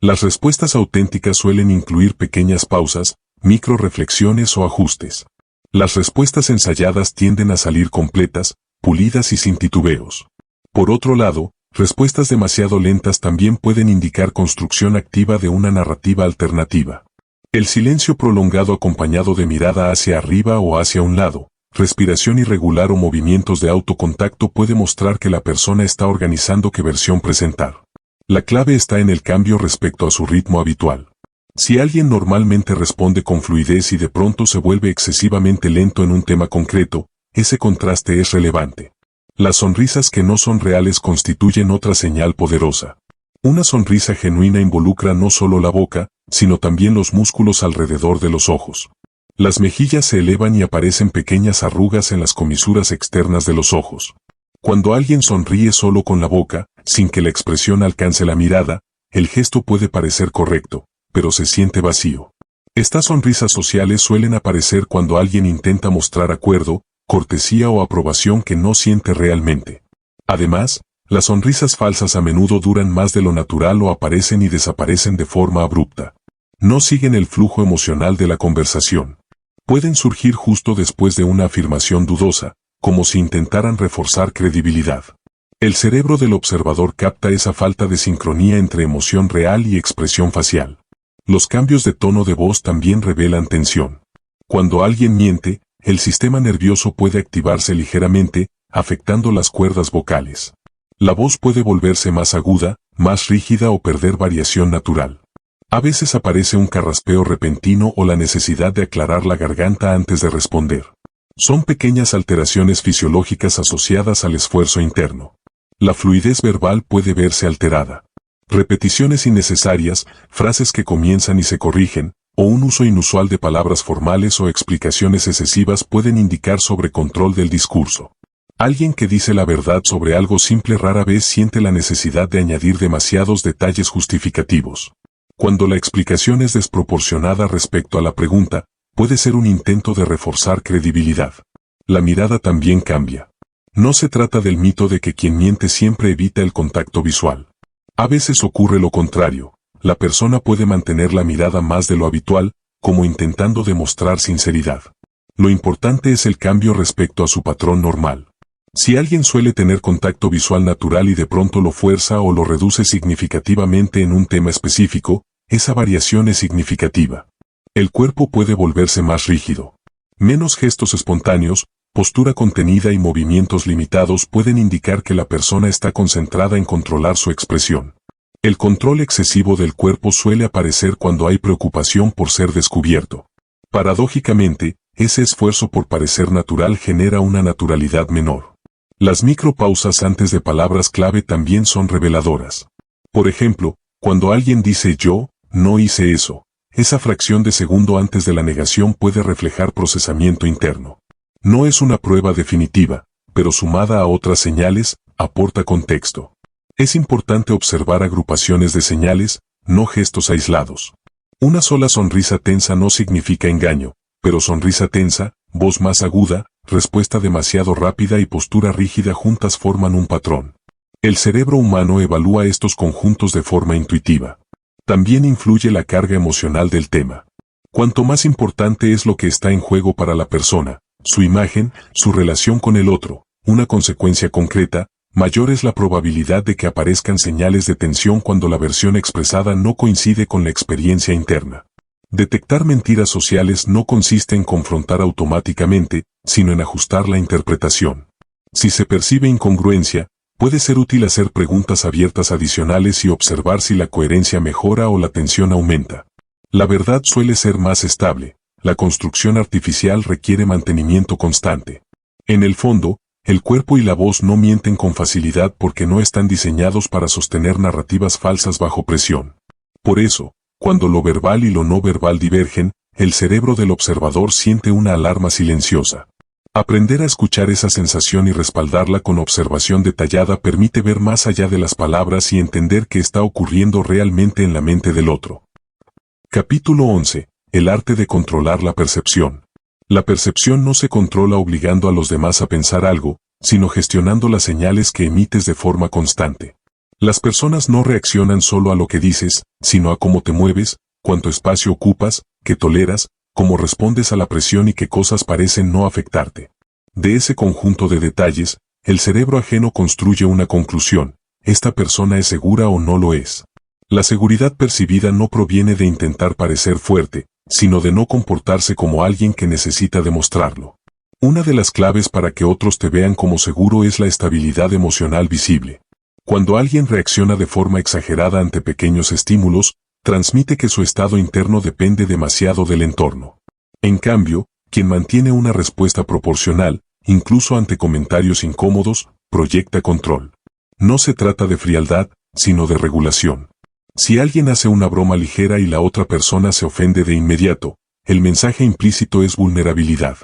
Las respuestas auténticas suelen incluir pequeñas pausas, microreflexiones o ajustes. Las respuestas ensayadas tienden a salir completas, pulidas y sin titubeos. Por otro lado, respuestas demasiado lentas también pueden indicar construcción activa de una narrativa alternativa. El silencio prolongado acompañado de mirada hacia arriba o hacia un lado, respiración irregular o movimientos de autocontacto puede mostrar que la persona está organizando qué versión presentar. La clave está en el cambio respecto a su ritmo habitual. Si alguien normalmente responde con fluidez y de pronto se vuelve excesivamente lento en un tema concreto, ese contraste es relevante. Las sonrisas que no son reales constituyen otra señal poderosa. Una sonrisa genuina involucra no solo la boca, sino también los músculos alrededor de los ojos. Las mejillas se elevan y aparecen pequeñas arrugas en las comisuras externas de los ojos. Cuando alguien sonríe solo con la boca, sin que la expresión alcance la mirada, el gesto puede parecer correcto, pero se siente vacío. Estas sonrisas sociales suelen aparecer cuando alguien intenta mostrar acuerdo, cortesía o aprobación que no siente realmente. Además, las sonrisas falsas a menudo duran más de lo natural o aparecen y desaparecen de forma abrupta. No siguen el flujo emocional de la conversación. Pueden surgir justo después de una afirmación dudosa, como si intentaran reforzar credibilidad. El cerebro del observador capta esa falta de sincronía entre emoción real y expresión facial. Los cambios de tono de voz también revelan tensión. Cuando alguien miente, el sistema nervioso puede activarse ligeramente, afectando las cuerdas vocales. La voz puede volverse más aguda, más rígida o perder variación natural. A veces aparece un carraspeo repentino o la necesidad de aclarar la garganta antes de responder. Son pequeñas alteraciones fisiológicas asociadas al esfuerzo interno. La fluidez verbal puede verse alterada. Repeticiones innecesarias, frases que comienzan y se corrigen, o un uso inusual de palabras formales o explicaciones excesivas pueden indicar sobrecontrol del discurso. Alguien que dice la verdad sobre algo simple rara vez siente la necesidad de añadir demasiados detalles justificativos. Cuando la explicación es desproporcionada respecto a la pregunta, puede ser un intento de reforzar credibilidad. La mirada también cambia. No se trata del mito de que quien miente siempre evita el contacto visual. A veces ocurre lo contrario. La persona puede mantener la mirada más de lo habitual, como intentando demostrar sinceridad. Lo importante es el cambio respecto a su patrón normal. Si alguien suele tener contacto visual natural y de pronto lo fuerza o lo reduce significativamente en un tema específico, esa variación es significativa. El cuerpo puede volverse más rígido. Menos gestos espontáneos, postura contenida y movimientos limitados pueden indicar que la persona está concentrada en controlar su expresión. El control excesivo del cuerpo suele aparecer cuando hay preocupación por ser descubierto. Paradójicamente, ese esfuerzo por parecer natural genera una naturalidad menor. Las micropausas antes de palabras clave también son reveladoras. Por ejemplo, cuando alguien dice yo, no hice eso, esa fracción de segundo antes de la negación puede reflejar procesamiento interno. No es una prueba definitiva, pero sumada a otras señales, aporta contexto. Es importante observar agrupaciones de señales, no gestos aislados. Una sola sonrisa tensa no significa engaño, pero sonrisa tensa, voz más aguda, respuesta demasiado rápida y postura rígida juntas forman un patrón. El cerebro humano evalúa estos conjuntos de forma intuitiva. También influye la carga emocional del tema. Cuanto más importante es lo que está en juego para la persona, su imagen, su relación con el otro, una consecuencia concreta, mayor es la probabilidad de que aparezcan señales de tensión cuando la versión expresada no coincide con la experiencia interna. Detectar mentiras sociales no consiste en confrontar automáticamente, sino en ajustar la interpretación. Si se percibe incongruencia, puede ser útil hacer preguntas abiertas adicionales y observar si la coherencia mejora o la tensión aumenta. La verdad suele ser más estable, la construcción artificial requiere mantenimiento constante. En el fondo, el cuerpo y la voz no mienten con facilidad porque no están diseñados para sostener narrativas falsas bajo presión. Por eso, cuando lo verbal y lo no verbal divergen, el cerebro del observador siente una alarma silenciosa. Aprender a escuchar esa sensación y respaldarla con observación detallada permite ver más allá de las palabras y entender qué está ocurriendo realmente en la mente del otro. Capítulo 11. El arte de controlar la percepción. La percepción no se controla obligando a los demás a pensar algo, sino gestionando las señales que emites de forma constante. Las personas no reaccionan solo a lo que dices, sino a cómo te mueves, cuánto espacio ocupas, qué toleras, cómo respondes a la presión y qué cosas parecen no afectarte. De ese conjunto de detalles, el cerebro ajeno construye una conclusión: esta persona es segura o no lo es. La seguridad percibida no proviene de intentar parecer fuerte, sino de no comportarse como alguien que necesita demostrarlo. Una de las claves para que otros te vean como seguro es la estabilidad emocional visible. Cuando alguien reacciona de forma exagerada ante pequeños estímulos, transmite que su estado interno depende demasiado del entorno. En cambio, quien mantiene una respuesta proporcional, incluso ante comentarios incómodos, proyecta control. No se trata de frialdad, sino de regulación. Si alguien hace una broma ligera y la otra persona se ofende de inmediato, el mensaje implícito es vulnerabilidad.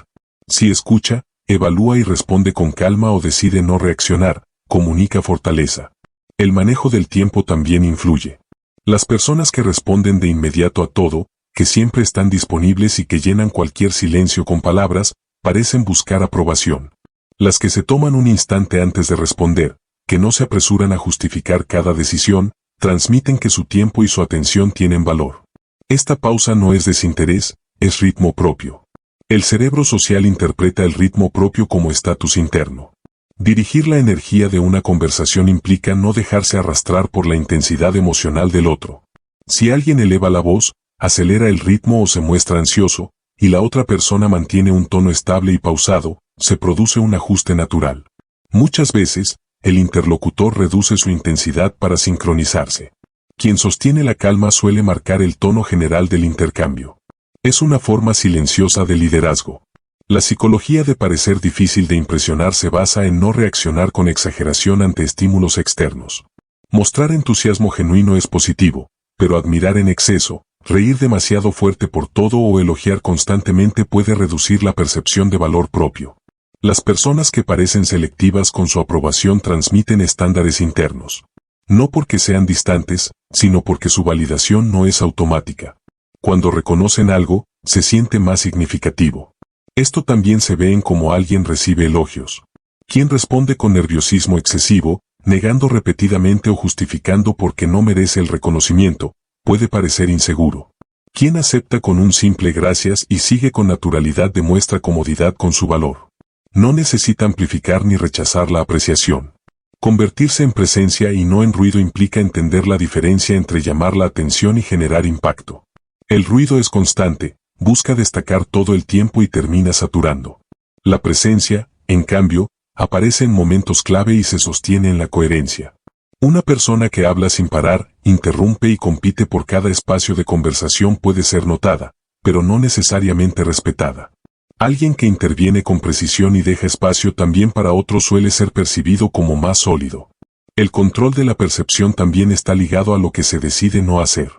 Si escucha, evalúa y responde con calma o decide no reaccionar, comunica fortaleza. El manejo del tiempo también influye. Las personas que responden de inmediato a todo, que siempre están disponibles y que llenan cualquier silencio con palabras, parecen buscar aprobación. Las que se toman un instante antes de responder, que no se apresuran a justificar cada decisión, transmiten que su tiempo y su atención tienen valor. Esta pausa no es desinterés, es ritmo propio. El cerebro social interpreta el ritmo propio como estatus interno. Dirigir la energía de una conversación implica no dejarse arrastrar por la intensidad emocional del otro. Si alguien eleva la voz, acelera el ritmo o se muestra ansioso, y la otra persona mantiene un tono estable y pausado, se produce un ajuste natural. Muchas veces, el interlocutor reduce su intensidad para sincronizarse. Quien sostiene la calma suele marcar el tono general del intercambio. Es una forma silenciosa de liderazgo. La psicología de parecer difícil de impresionar se basa en no reaccionar con exageración ante estímulos externos. Mostrar entusiasmo genuino es positivo, pero admirar en exceso, reír demasiado fuerte por todo o elogiar constantemente puede reducir la percepción de valor propio. Las personas que parecen selectivas con su aprobación transmiten estándares internos. No porque sean distantes, sino porque su validación no es automática. Cuando reconocen algo, se siente más significativo. Esto también se ve en cómo alguien recibe elogios. Quien responde con nerviosismo excesivo, negando repetidamente o justificando porque no merece el reconocimiento, puede parecer inseguro. Quien acepta con un simple gracias y sigue con naturalidad demuestra comodidad con su valor. No necesita amplificar ni rechazar la apreciación. Convertirse en presencia y no en ruido implica entender la diferencia entre llamar la atención y generar impacto. El ruido es constante, busca destacar todo el tiempo y termina saturando. La presencia, en cambio, aparece en momentos clave y se sostiene en la coherencia. Una persona que habla sin parar, interrumpe y compite por cada espacio de conversación puede ser notada, pero no necesariamente respetada. Alguien que interviene con precisión y deja espacio también para otros suele ser percibido como más sólido. El control de la percepción también está ligado a lo que se decide no hacer.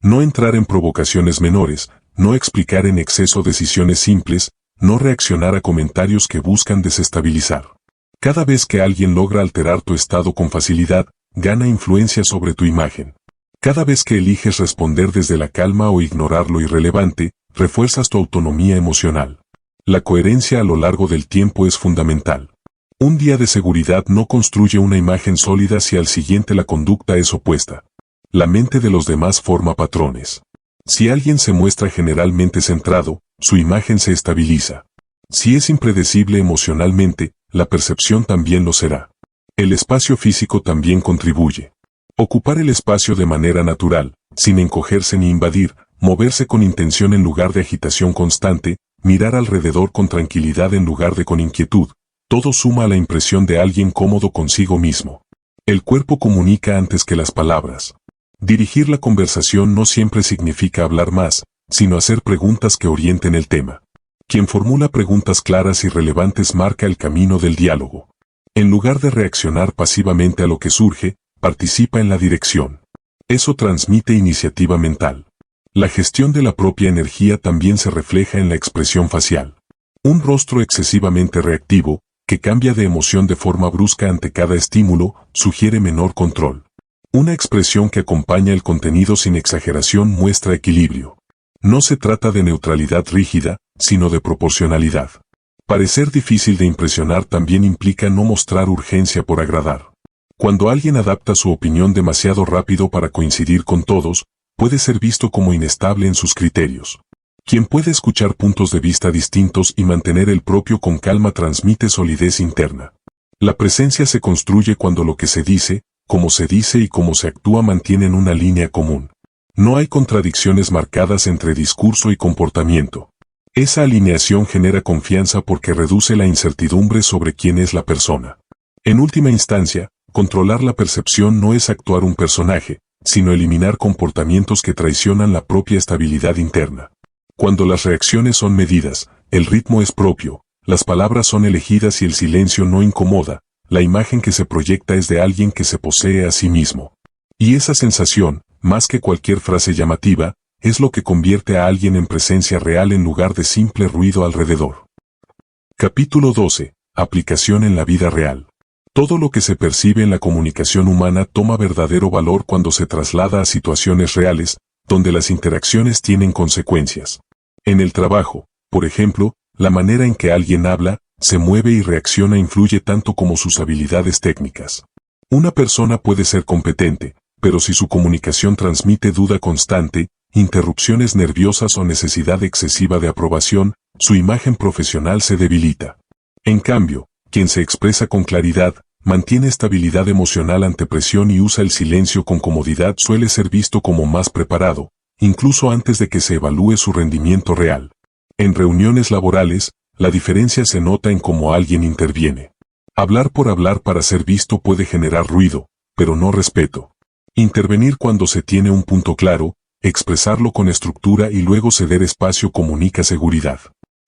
No entrar en provocaciones menores, no explicar en exceso decisiones simples, no reaccionar a comentarios que buscan desestabilizar. Cada vez que alguien logra alterar tu estado con facilidad, gana influencia sobre tu imagen. Cada vez que eliges responder desde la calma o ignorar lo irrelevante, refuerzas tu autonomía emocional. La coherencia a lo largo del tiempo es fundamental. Un día de seguridad no construye una imagen sólida si al siguiente la conducta es opuesta. La mente de los demás forma patrones. Si alguien se muestra generalmente centrado, su imagen se estabiliza. Si es impredecible emocionalmente, la percepción también lo será. El espacio físico también contribuye. Ocupar el espacio de manera natural, sin encogerse ni invadir, moverse con intención en lugar de agitación constante, mirar alrededor con tranquilidad en lugar de con inquietud, todo suma a la impresión de alguien cómodo consigo mismo. El cuerpo comunica antes que las palabras. Dirigir la conversación no siempre significa hablar más, sino hacer preguntas que orienten el tema. Quien formula preguntas claras y relevantes marca el camino del diálogo. En lugar de reaccionar pasivamente a lo que surge, participa en la dirección. Eso transmite iniciativa mental. La gestión de la propia energía también se refleja en la expresión facial. Un rostro excesivamente reactivo, que cambia de emoción de forma brusca ante cada estímulo, sugiere menor control. Una expresión que acompaña el contenido sin exageración muestra equilibrio. No se trata de neutralidad rígida, sino de proporcionalidad. Parecer difícil de impresionar también implica no mostrar urgencia por agradar. Cuando alguien adapta su opinión demasiado rápido para coincidir con todos, puede ser visto como inestable en sus criterios. Quien puede escuchar puntos de vista distintos y mantener el propio con calma transmite solidez interna. La presencia se construye cuando lo que se dice y cómo se actúa mantienen una línea común. No hay contradicciones marcadas entre discurso y comportamiento. Esa alineación genera confianza porque reduce la incertidumbre sobre quién es la persona. En última instancia, controlar la percepción no es actuar un personaje, sino eliminar comportamientos que traicionan la propia estabilidad interna. Cuando las reacciones son medidas, el ritmo es propio, las palabras son elegidas y el silencio no incomoda, la imagen que se proyecta es de alguien que se posee a sí mismo. Y esa sensación, más que cualquier frase llamativa, es lo que convierte a alguien en presencia real en lugar de simple ruido alrededor. Capítulo 12. Aplicación en la vida real. Todo lo que se percibe en la comunicación humana toma verdadero valor cuando se traslada a situaciones reales, donde las interacciones tienen consecuencias. En el trabajo, por ejemplo, la manera en que alguien habla, se mueve y reacciona influye tanto como sus habilidades técnicas. Una persona puede ser competente, pero si su comunicación transmite duda constante, interrupciones nerviosas o necesidad excesiva de aprobación, su imagen profesional se debilita. En cambio, quien se expresa con claridad, mantiene estabilidad emocional ante presión y usa el silencio con comodidad suele ser visto como más preparado, incluso antes de que se evalúe su rendimiento real. En reuniones laborales, la diferencia se nota en cómo alguien interviene. Hablar por hablar para ser visto puede generar ruido, pero no respeto. Intervenir cuando se tiene un punto claro, expresarlo con estructura y luego ceder espacio comunica seguridad.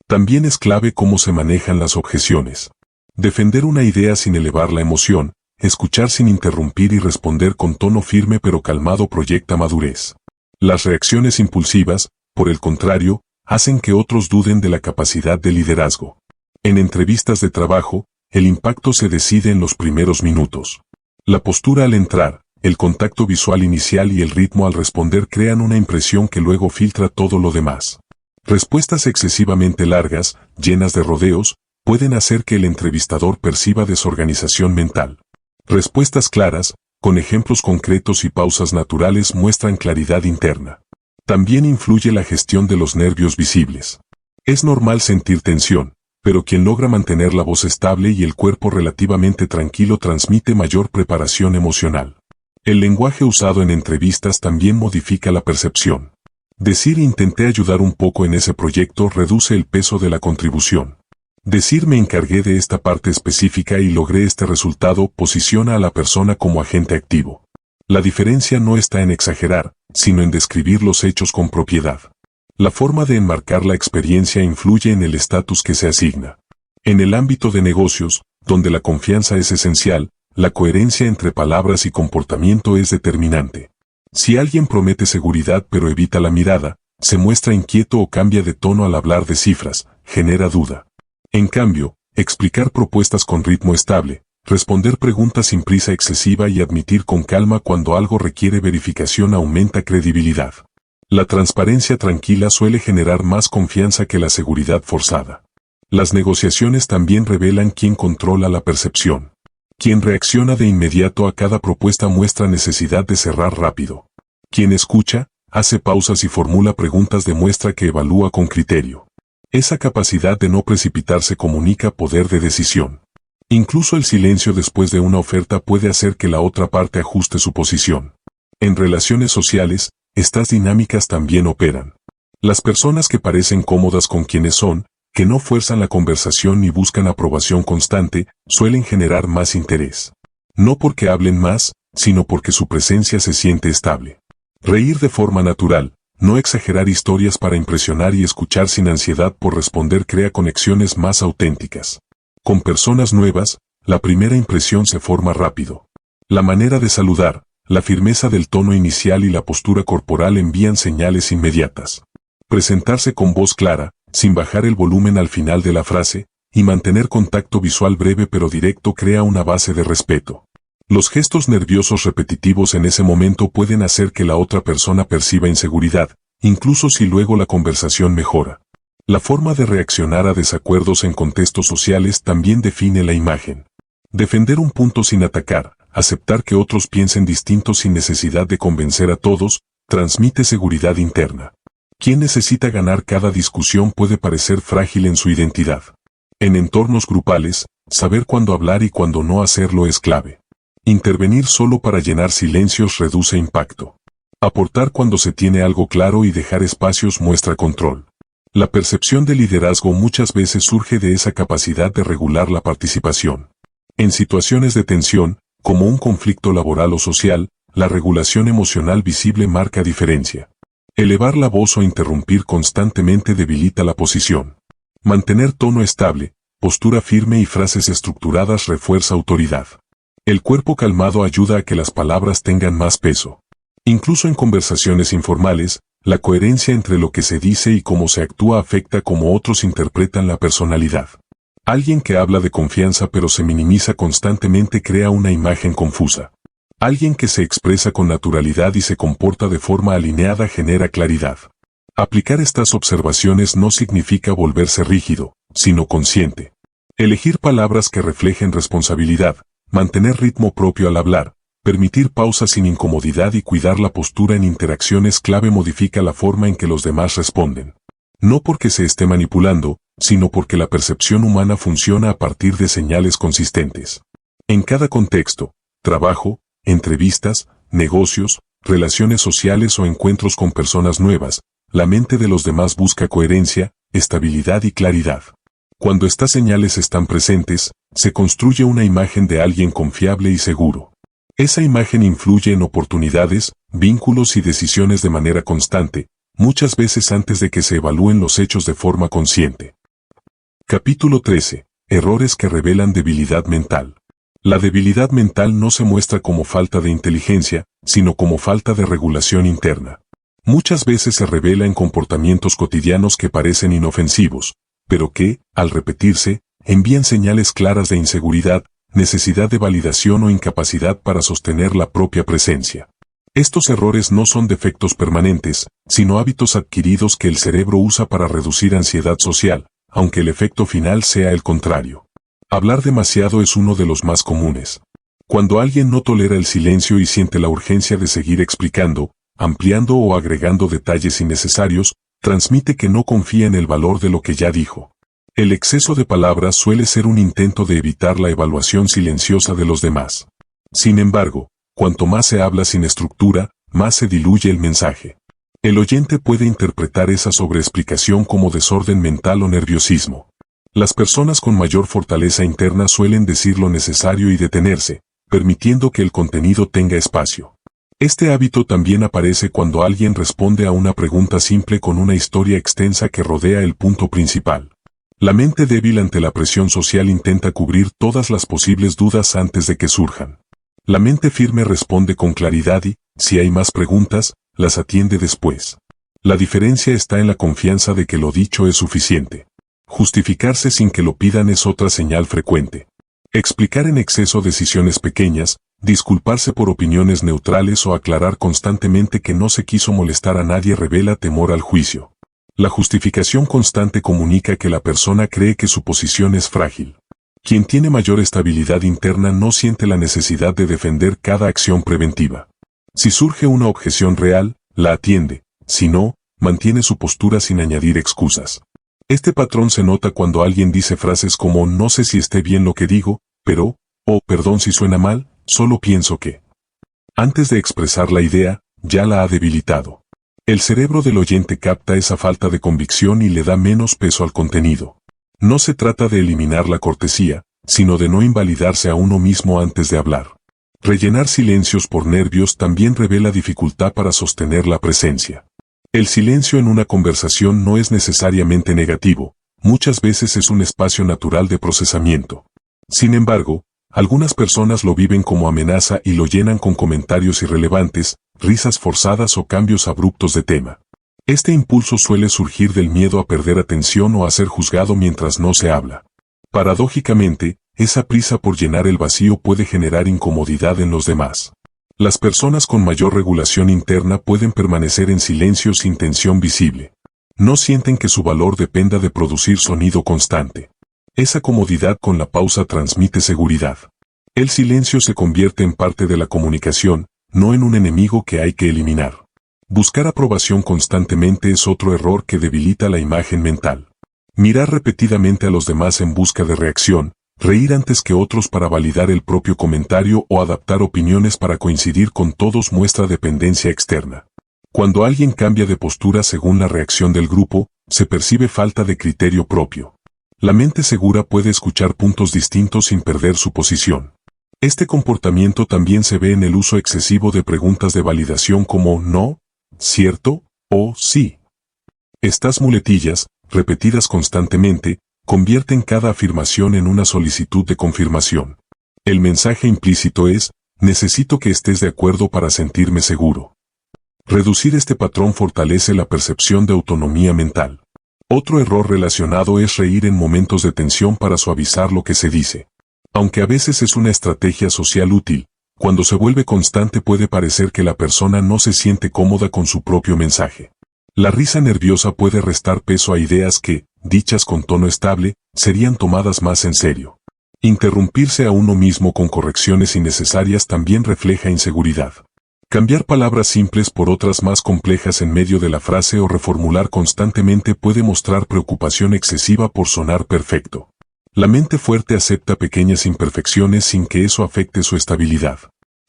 También es clave cómo se manejan las objeciones. Defender una idea sin elevar la emoción, escuchar sin interrumpir y responder con tono firme pero calmado proyecta madurez. Las reacciones impulsivas, por el contrario, hacen que otros duden de la capacidad de liderazgo. En entrevistas de trabajo, el impacto se decide en los primeros minutos. La postura al entrar, el contacto visual inicial y el ritmo al responder crean una impresión que luego filtra todo lo demás. Respuestas excesivamente largas, llenas de rodeos, pueden hacer que el entrevistador perciba desorganización mental. Respuestas claras, con ejemplos concretos y pausas naturales muestran claridad interna. También influye la gestión de los nervios visibles. Es normal sentir tensión, pero quien logra mantener la voz estable y el cuerpo relativamente tranquilo transmite mayor preparación emocional. El lenguaje usado en entrevistas también modifica la percepción. Decir intenté ayudar un poco en ese proyecto reduce el peso de la contribución. Decir me encargué de esta parte específica y logré este resultado posiciona a la persona como agente activo. La diferencia no está en exagerar, sino en describir los hechos con propiedad. La forma de enmarcar la experiencia influye en el estatus que se asigna. En el ámbito de negocios, donde la confianza es esencial, la coherencia entre palabras y comportamiento es determinante. Si alguien promete seguridad pero evita la mirada, se muestra inquieto o cambia de tono al hablar de cifras, genera duda. En cambio, explicar propuestas con ritmo estable, responder preguntas sin prisa excesiva y admitir con calma cuando algo requiere verificación aumenta credibilidad. La transparencia tranquila suele generar más confianza que la seguridad forzada. Las negociaciones también revelan quién controla la percepción. Quien reacciona de inmediato a cada propuesta muestra necesidad de cerrar rápido. Quien escucha, hace pausas y formula preguntas demuestra que evalúa con criterio. Esa capacidad de no precipitarse comunica poder de decisión. Incluso el silencio después de una oferta puede hacer que la otra parte ajuste su posición. En relaciones sociales, estas dinámicas también operan. Las personas que parecen cómodas con quienes son, que no fuerzan la conversación ni buscan aprobación constante, suelen generar más interés. No porque hablen más, sino porque su presencia se siente estable. Reír de forma natural, no exagerar historias para impresionar y escuchar sin ansiedad por responder crea conexiones más auténticas. Con personas nuevas, la primera impresión se forma rápido. La manera de saludar, la firmeza del tono inicial y la postura corporal envían señales inmediatas. Presentarse con voz clara, sin bajar el volumen al final de la frase, y mantener contacto visual breve pero directo crea una base de respeto. Los gestos nerviosos repetitivos en ese momento pueden hacer que la otra persona perciba inseguridad, incluso si luego la conversación mejora. La forma de reaccionar a desacuerdos en contextos sociales también define la imagen. Defender un punto sin atacar, aceptar que otros piensen distinto sin necesidad de convencer a todos, transmite seguridad interna. Quien necesita ganar cada discusión puede parecer frágil en su identidad. En entornos grupales, saber cuándo hablar y cuándo no hacerlo es clave. Intervenir solo para llenar silencios reduce impacto. Aportar cuando se tiene algo claro y dejar espacios muestra control. La percepción de liderazgo muchas veces surge de esa capacidad de regular la participación. En situaciones de tensión, como un conflicto laboral o social, la regulación emocional visible marca diferencia. Elevar la voz o interrumpir constantemente debilita la posición. Mantener tono estable, postura firme y frases estructuradas refuerza autoridad. El cuerpo calmado ayuda a que las palabras tengan más peso. Incluso en conversaciones informales, la coherencia entre lo que se dice y cómo se actúa afecta cómo otros interpretan la personalidad. Alguien que habla de confianza pero se minimiza constantemente crea una imagen confusa. Alguien que se expresa con naturalidad y se comporta de forma alineada genera claridad. Aplicar estas observaciones no significa volverse rígido, sino consciente. Elegir palabras que reflejen responsabilidad, mantener ritmo propio al hablar, permitir pausas sin incomodidad y cuidar la postura en interacciones clave modifica la forma en que los demás responden. No porque se esté manipulando, sino porque la percepción humana funciona a partir de señales consistentes. En cada contexto, trabajo, entrevistas, negocios, relaciones sociales o encuentros con personas nuevas, la mente de los demás busca coherencia, estabilidad y claridad. Cuando estas señales están presentes, se construye una imagen de alguien confiable y seguro. Esa imagen influye en oportunidades, vínculos y decisiones de manera constante, muchas veces antes de que se evalúen los hechos de forma consciente. Capítulo 13. Errores que revelan debilidad mental. La debilidad mental no se muestra como falta de inteligencia, sino como falta de regulación interna. Muchas veces se revela en comportamientos cotidianos que parecen inofensivos, pero que, al repetirse, envían señales claras de inseguridad, necesidad de validación o incapacidad para sostener la propia presencia. Estos errores no son defectos permanentes, sino hábitos adquiridos que el cerebro usa para reducir ansiedad social, aunque el efecto final sea el contrario. Hablar demasiado es uno de los más comunes. Cuando alguien no tolera el silencio y siente la urgencia de seguir explicando, ampliando o agregando detalles innecesarios, transmite que no confía en el valor de lo que ya dijo. El exceso de palabras suele ser un intento de evitar la evaluación silenciosa de los demás. Sin embargo, cuanto más se habla sin estructura, más se diluye el mensaje. El oyente puede interpretar esa sobreexplicación como desorden mental o nerviosismo. Las personas con mayor fortaleza interna suelen decir lo necesario y detenerse, permitiendo que el contenido tenga espacio. Este hábito también aparece cuando alguien responde a una pregunta simple con una historia extensa que rodea el punto principal. La mente débil ante la presión social intenta cubrir todas las posibles dudas antes de que surjan. La mente firme responde con claridad y, si hay más preguntas, las atiende después. La diferencia está en la confianza de que lo dicho es suficiente. Justificarse sin que lo pidan es otra señal frecuente. Explicar en exceso decisiones pequeñas, disculparse por opiniones neutrales o aclarar constantemente que no se quiso molestar a nadie revela temor al juicio. La justificación constante comunica que la persona cree que su posición es frágil. Quien tiene mayor estabilidad interna no siente la necesidad de defender cada acción preventiva. Si surge una objeción real, la atiende, si no, mantiene su postura sin añadir excusas. Este patrón se nota cuando alguien dice frases como no sé si esté bien lo que digo, pero, o perdón si suena mal, solo pienso que. Antes de expresar la idea, ya la ha debilitado. El cerebro del oyente capta esa falta de convicción y le da menos peso al contenido. No se trata de eliminar la cortesía, sino de no invalidarse a uno mismo antes de hablar. Rellenar silencios por nervios también revela dificultad para sostener la presencia. El silencio en una conversación no es necesariamente negativo, muchas veces es un espacio natural de procesamiento. Sin embargo, algunas personas lo viven como amenaza y lo llenan con comentarios irrelevantes, risas forzadas o cambios abruptos de tema. Este impulso suele surgir del miedo a perder atención o a ser juzgado mientras no se habla. Paradójicamente, esa prisa por llenar el vacío puede generar incomodidad en los demás. Las personas con mayor regulación interna pueden permanecer en silencio sin tensión visible. No sienten que su valor dependa de producir sonido constante. Esa comodidad con la pausa transmite seguridad. El silencio se convierte en parte de la comunicación, no en un enemigo que hay que eliminar. Buscar aprobación constantemente es otro error que debilita la imagen mental. Mirar repetidamente a los demás en busca de reacción, reír antes que otros para validar el propio comentario o adaptar opiniones para coincidir con todos muestra dependencia externa. Cuando alguien cambia de postura según la reacción del grupo, se percibe falta de criterio propio. La mente segura puede escuchar puntos distintos sin perder su posición. Este comportamiento también se ve en el uso excesivo de preguntas de validación como no, cierto o sí. Estas muletillas, repetidas constantemente, convierten cada afirmación en una solicitud de confirmación. El mensaje implícito es, necesito que estés de acuerdo para sentirme seguro. Reducir este patrón fortalece la percepción de autonomía mental. Otro error relacionado es reír en momentos de tensión para suavizar lo que se dice. Aunque a veces es una estrategia social útil, cuando se vuelve constante puede parecer que la persona no se siente cómoda con su propio mensaje. La risa nerviosa puede restar peso a ideas que, dichas con tono estable, serían tomadas más en serio. Interrumpirse a uno mismo con correcciones innecesarias también refleja inseguridad. Cambiar palabras simples por otras más complejas en medio de la frase o reformular constantemente puede mostrar preocupación excesiva por sonar perfecto. La mente fuerte acepta pequeñas imperfecciones sin que eso afecte su estabilidad.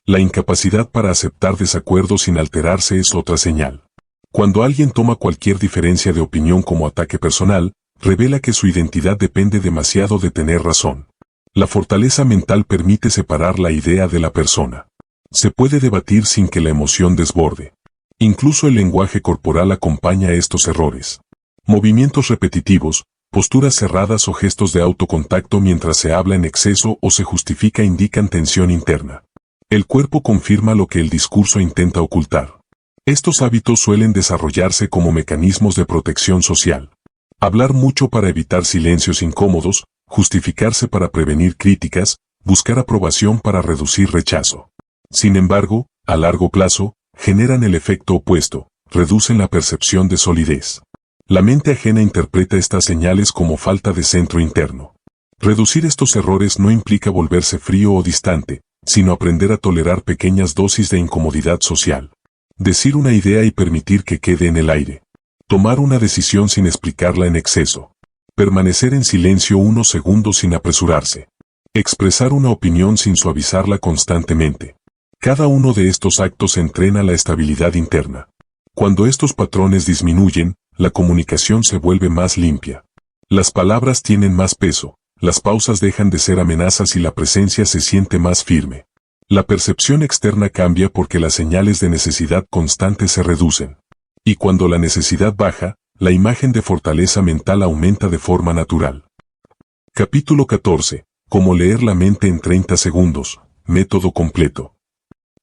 La incapacidad para aceptar desacuerdos sin alterarse es otra señal. Cuando alguien toma cualquier diferencia de opinión como ataque personal, revela que su identidad depende demasiado de tener razón. La fortaleza mental permite separar la idea de la persona. Se puede debatir sin que la emoción desborde. Incluso el lenguaje corporal acompaña estos errores. Movimientos repetitivos, posturas cerradas o gestos de autocontacto mientras se habla en exceso o se justifica indican tensión interna. El cuerpo confirma lo que el discurso intenta ocultar. Estos hábitos suelen desarrollarse como mecanismos de protección social. Hablar mucho para evitar silencios incómodos, justificarse para prevenir críticas, buscar aprobación para reducir rechazo. Sin embargo, a largo plazo, generan el efecto opuesto, reducen la percepción de solidez. La mente ajena interpreta estas señales como falta de centro interno. Reducir estos errores no implica volverse frío o distante, sino aprender a tolerar pequeñas dosis de incomodidad social. Decir una idea y permitir que quede en el aire. Tomar una decisión sin explicarla en exceso. Permanecer en silencio unos segundos sin apresurarse. Expresar una opinión sin suavizarla constantemente. Cada uno de estos actos entrena la estabilidad interna. Cuando estos patrones disminuyen, la comunicación se vuelve más limpia. Las palabras tienen más peso, las pausas dejan de ser amenazas y la presencia se siente más firme. La percepción externa cambia porque las señales de necesidad constante se reducen. Y cuando la necesidad baja, la imagen de fortaleza mental aumenta de forma natural. Capítulo 14. Cómo leer la mente en 30 segundos. Método completo.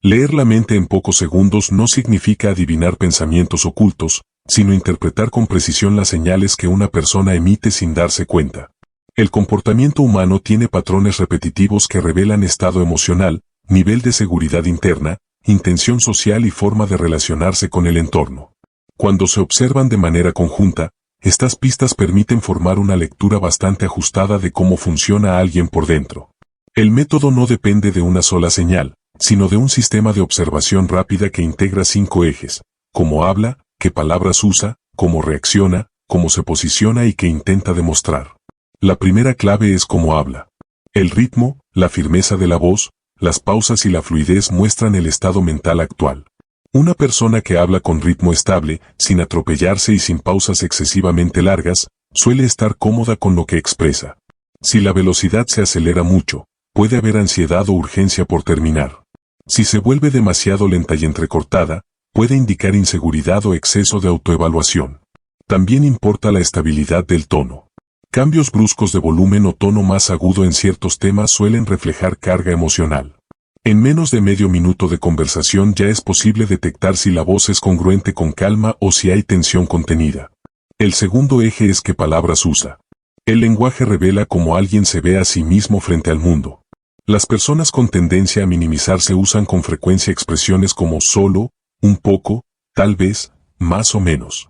Leer la mente en pocos segundos no significa adivinar pensamientos ocultos, sino interpretar con precisión las señales que una persona emite sin darse cuenta. El comportamiento humano tiene patrones repetitivos que revelan estado emocional, nivel de seguridad interna, intención social y forma de relacionarse con el entorno. Cuando se observan de manera conjunta, estas pistas permiten formar una lectura bastante ajustada de cómo funciona alguien por dentro. El método no depende de una sola señal, sino de un sistema de observación rápida que integra 5 ejes: cómo habla, qué palabras usa, cómo reacciona, cómo se posiciona y qué intenta demostrar. La primera clave es cómo habla. El ritmo, la firmeza de la voz, las pausas y la fluidez muestran el estado mental actual. Una persona que habla con ritmo estable, sin atropellarse y sin pausas excesivamente largas, suele estar cómoda con lo que expresa. Si la velocidad se acelera mucho, puede haber ansiedad o urgencia por terminar. Si se vuelve demasiado lenta y entrecortada, puede indicar inseguridad o exceso de autoevaluación. También importa la estabilidad del tono. Cambios bruscos de volumen o tono más agudo en ciertos temas suelen reflejar carga emocional. En menos de medio minuto de conversación ya es posible detectar si la voz es congruente con calma o si hay tensión contenida. El segundo eje es qué palabras usa. El lenguaje revela cómo alguien se ve a sí mismo frente al mundo. Las personas con tendencia a minimizarse usan con frecuencia expresiones como solo, un poco, tal vez, más o menos.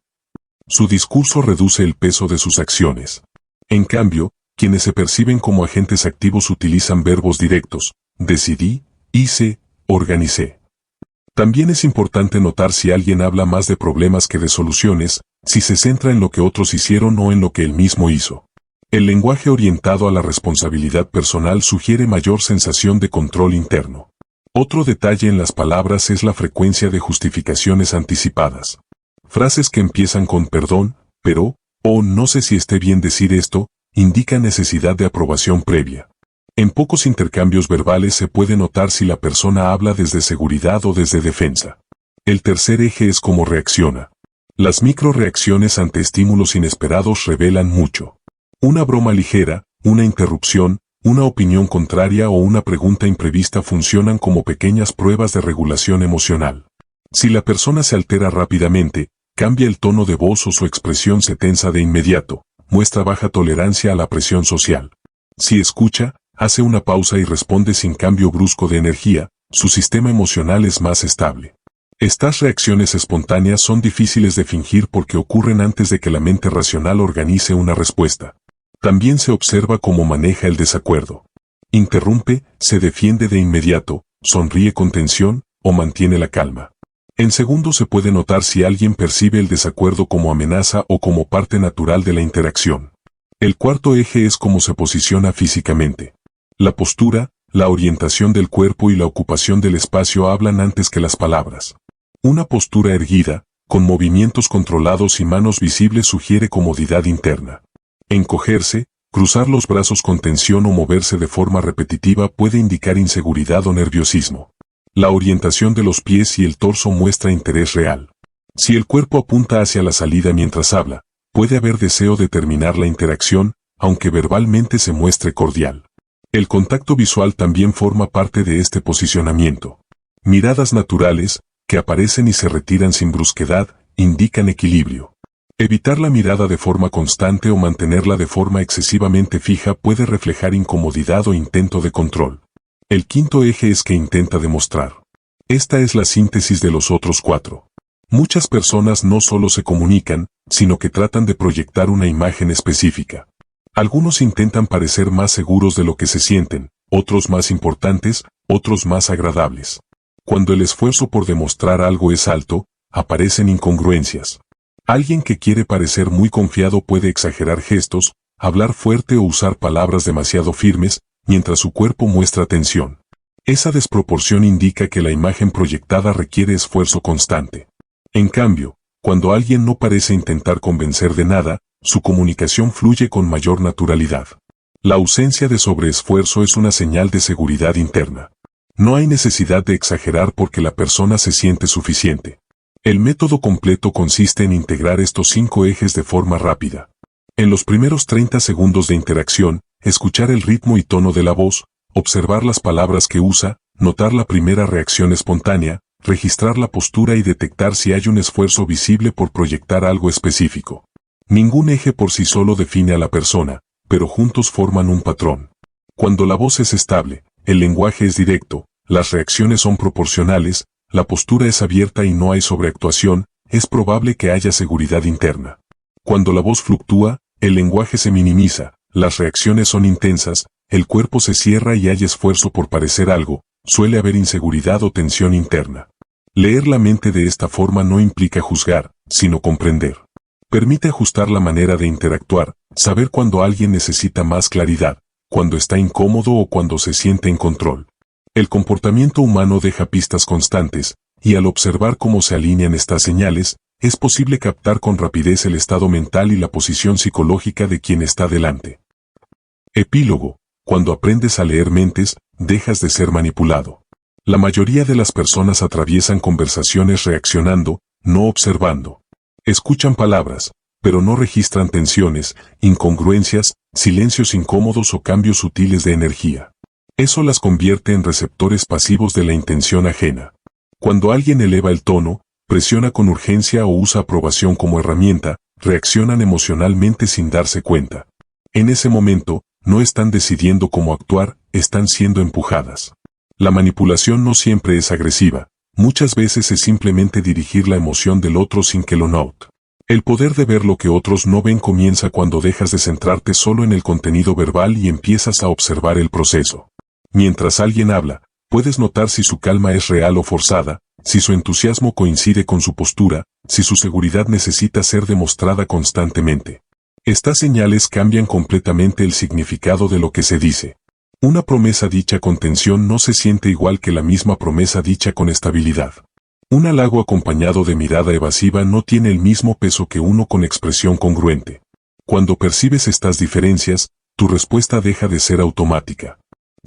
Su discurso reduce el peso de sus acciones. En cambio, quienes se perciben como agentes activos utilizan verbos directos: decidí, hice, organicé. También es importante notar si alguien habla más de problemas que de soluciones, si se centra en lo que otros hicieron o en lo que él mismo hizo. El lenguaje orientado a la responsabilidad personal sugiere mayor sensación de control interno. Otro detalle en las palabras es la frecuencia de justificaciones anticipadas. Frases que empiezan con perdón, pero, o no sé si esté bien decir esto, indican necesidad de aprobación previa. En pocos intercambios verbales se puede notar si la persona habla desde seguridad o desde defensa. El tercer eje es cómo reacciona. Las microreacciones ante estímulos inesperados revelan mucho. Una broma ligera, una interrupción, una opinión contraria o una pregunta imprevista funcionan como pequeñas pruebas de regulación emocional. Si la persona se altera rápidamente, cambia el tono de voz o su expresión se tensa de inmediato, muestra baja tolerancia a la presión social. Si escucha, hace una pausa y responde sin cambio brusco de energía, su sistema emocional es más estable. Estas reacciones espontáneas son difíciles de fingir porque ocurren antes de que la mente racional organice una respuesta. También se observa cómo maneja el desacuerdo. Interrumpe, se defiende de inmediato, sonríe con tensión, o mantiene la calma. En segundos se puede notar si alguien percibe el desacuerdo como amenaza o como parte natural de la interacción. El cuarto eje es cómo se posiciona físicamente. La postura, la orientación del cuerpo y la ocupación del espacio hablan antes que las palabras. Una postura erguida, con movimientos controlados y manos visibles sugiere comodidad interna. Encogerse, cruzar los brazos con tensión o moverse de forma repetitiva puede indicar inseguridad o nerviosismo. La orientación de los pies y el torso muestra interés real. Si el cuerpo apunta hacia la salida mientras habla, puede haber deseo de terminar la interacción, aunque verbalmente se muestre cordial. El contacto visual también forma parte de este posicionamiento. Miradas naturales, que aparecen y se retiran sin brusquedad, indican equilibrio. Evitar la mirada de forma constante o mantenerla de forma excesivamente fija puede reflejar incomodidad o intento de control. El quinto eje es que intenta demostrar. Esta es la síntesis de los otros cuatro. Muchas personas no solo se comunican, sino que tratan de proyectar una imagen específica. Algunos intentan parecer más seguros de lo que se sienten, otros más importantes, otros más agradables. Cuando el esfuerzo por demostrar algo es alto, aparecen incongruencias. Alguien que quiere parecer muy confiado puede exagerar gestos, hablar fuerte o usar palabras demasiado firmes, mientras su cuerpo muestra tensión. Esa desproporción indica que la imagen proyectada requiere esfuerzo constante. En cambio, cuando alguien no parece intentar convencer de nada, su comunicación fluye con mayor naturalidad. La ausencia de sobreesfuerzo es una señal de seguridad interna. No hay necesidad de exagerar porque la persona se siente suficiente. El método completo consiste en integrar estos 5 ejes de forma rápida. En los primeros 30 segundos de interacción, escuchar el ritmo y tono de la voz, observar las palabras que usa, notar la primera reacción espontánea, registrar la postura y detectar si hay un esfuerzo visible por proyectar algo específico. Ningún eje por sí solo define a la persona, pero juntos forman un patrón. Cuando la voz es estable, el lenguaje es directo, las reacciones son proporcionales, la postura es abierta y no hay sobreactuación, es probable que haya seguridad interna. Cuando la voz fluctúa, el lenguaje se minimiza, las reacciones son intensas, el cuerpo se cierra y hay esfuerzo por parecer algo, suele haber inseguridad o tensión interna. Leer la mente de esta forma no implica juzgar, sino comprender. Permite ajustar la manera de interactuar, saber cuando alguien necesita más claridad, cuando está incómodo o cuando se siente en control. El comportamiento humano deja pistas constantes, y al observar cómo se alinean estas señales, es posible captar con rapidez el estado mental y la posición psicológica de quien está delante. Epílogo. Cuando aprendes a leer mentes, dejas de ser manipulado. La mayoría de las personas atraviesan conversaciones reaccionando, no observando. Escuchan palabras, pero no registran tensiones, incongruencias, silencios incómodos o cambios sutiles de energía. Eso las convierte en receptores pasivos de la intención ajena. Cuando alguien eleva el tono, presiona con urgencia o usa aprobación como herramienta, reaccionan emocionalmente sin darse cuenta. En ese momento, no están decidiendo cómo actuar, están siendo empujadas. La manipulación no siempre es agresiva, muchas veces es simplemente dirigir la emoción del otro sin que lo note. El poder de ver lo que otros no ven comienza cuando dejas de centrarte solo en el contenido verbal y empiezas a observar el proceso. Mientras alguien habla, puedes notar si su calma es real o forzada, si su entusiasmo coincide con su postura, si su seguridad necesita ser demostrada constantemente. Estas señales cambian completamente el significado de lo que se dice. Una promesa dicha con tensión no se siente igual que la misma promesa dicha con estabilidad. Un halago acompañado de mirada evasiva no tiene el mismo peso que uno con expresión congruente. Cuando percibes estas diferencias, tu respuesta deja de ser automática.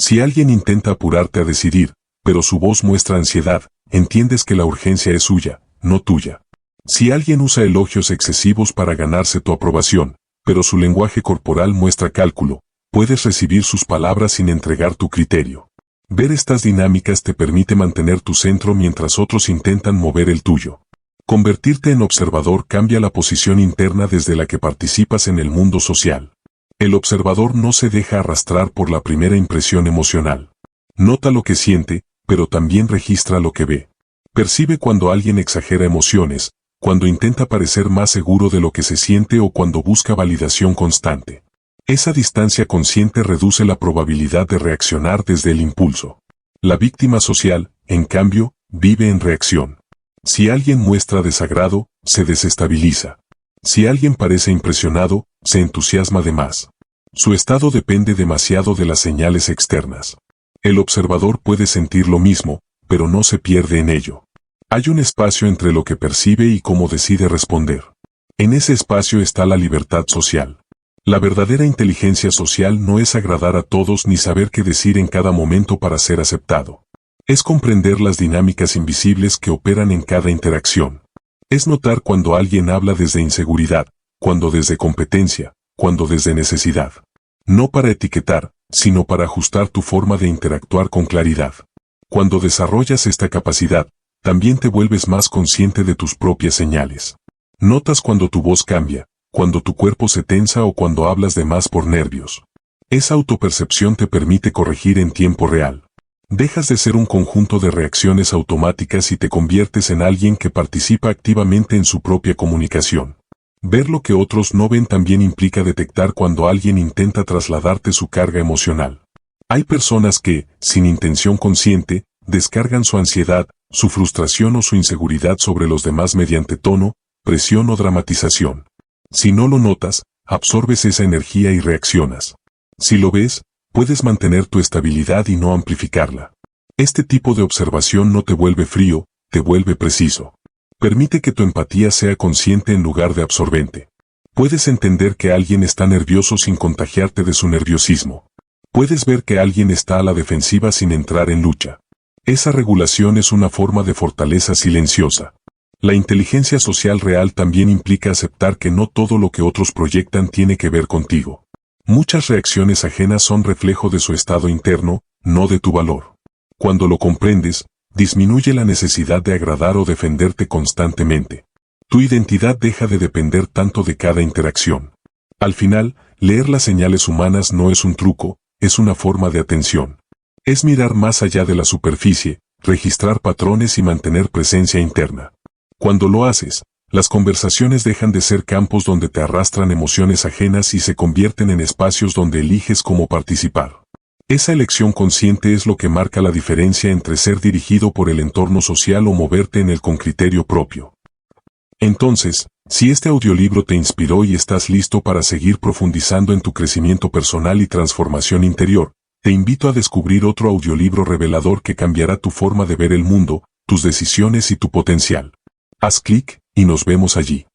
Si alguien intenta apurarte a decidir, pero su voz muestra ansiedad, entiendes que la urgencia es suya, no tuya. Si alguien usa elogios excesivos para ganarse tu aprobación, pero su lenguaje corporal muestra cálculo, puedes recibir sus palabras sin entregar tu criterio. Ver estas dinámicas te permite mantener tu centro mientras otros intentan mover el tuyo. Convertirte en observador cambia la posición interna desde la que participas en el mundo social. El observador no se deja arrastrar por la primera impresión emocional. Nota lo que siente, pero también registra lo que ve. Percibe cuando alguien exagera emociones, cuando intenta parecer más seguro de lo que se siente o cuando busca validación constante. Esa distancia consciente reduce la probabilidad de reaccionar desde el impulso. La víctima social, en cambio, vive en reacción. Si alguien muestra desagrado, se desestabiliza. Si alguien parece impresionado, se entusiasma de más. Su estado depende demasiado de las señales externas. El observador puede sentir lo mismo, pero no se pierde en ello. Hay un espacio entre lo que percibe y cómo decide responder. En ese espacio está la libertad social. La verdadera inteligencia social no es agradar a todos ni saber qué decir en cada momento para ser aceptado. Es comprender las dinámicas invisibles que operan en cada interacción. Es notar cuando alguien habla desde inseguridad, cuando desde competencia, cuando desde necesidad. No para etiquetar, sino para ajustar tu forma de interactuar con claridad. Cuando desarrollas esta capacidad, también te vuelves más consciente de tus propias señales. Notas cuando tu voz cambia, cuando tu cuerpo se tensa o cuando hablas de más por nervios. Esa autopercepción te permite corregir en tiempo real. Dejas de ser un conjunto de reacciones automáticas y te conviertes en alguien que participa activamente en su propia comunicación. Ver lo que otros no ven también implica detectar cuando alguien intenta trasladarte su carga emocional. Hay personas que, sin intención consciente, descargan su ansiedad, su frustración o su inseguridad sobre los demás mediante tono, presión o dramatización. Si no lo notas, absorbes esa energía y reaccionas. Si lo ves, puedes mantener tu estabilidad y no amplificarla. Este tipo de observación no te vuelve frío, te vuelve preciso. Permite que tu empatía sea consciente en lugar de absorbente. Puedes entender que alguien está nervioso sin contagiarte de su nerviosismo. Puedes ver que alguien está a la defensiva sin entrar en lucha. Esa regulación es una forma de fortaleza silenciosa. La inteligencia social real también implica aceptar que no todo lo que otros proyectan tiene que ver contigo. Muchas reacciones ajenas son reflejo de su estado interno, no de tu valor. Cuando lo comprendes, disminuye la necesidad de agradar o defenderte constantemente. Tu identidad deja de depender tanto de cada interacción. Al final, leer las señales humanas no es un truco, es una forma de atención. Es mirar más allá de la superficie, registrar patrones y mantener presencia interna. Cuando lo haces, las conversaciones dejan de ser campos donde te arrastran emociones ajenas y se convierten en espacios donde eliges cómo participar. Esa elección consciente es lo que marca la diferencia entre ser dirigido por el entorno social o moverte en él con criterio propio. Entonces, si este audiolibro te inspiró y estás listo para seguir profundizando en tu crecimiento personal y transformación interior, te invito a descubrir otro audiolibro revelador que cambiará tu forma de ver el mundo, tus decisiones y tu potencial. Haz clic y nos vemos allí.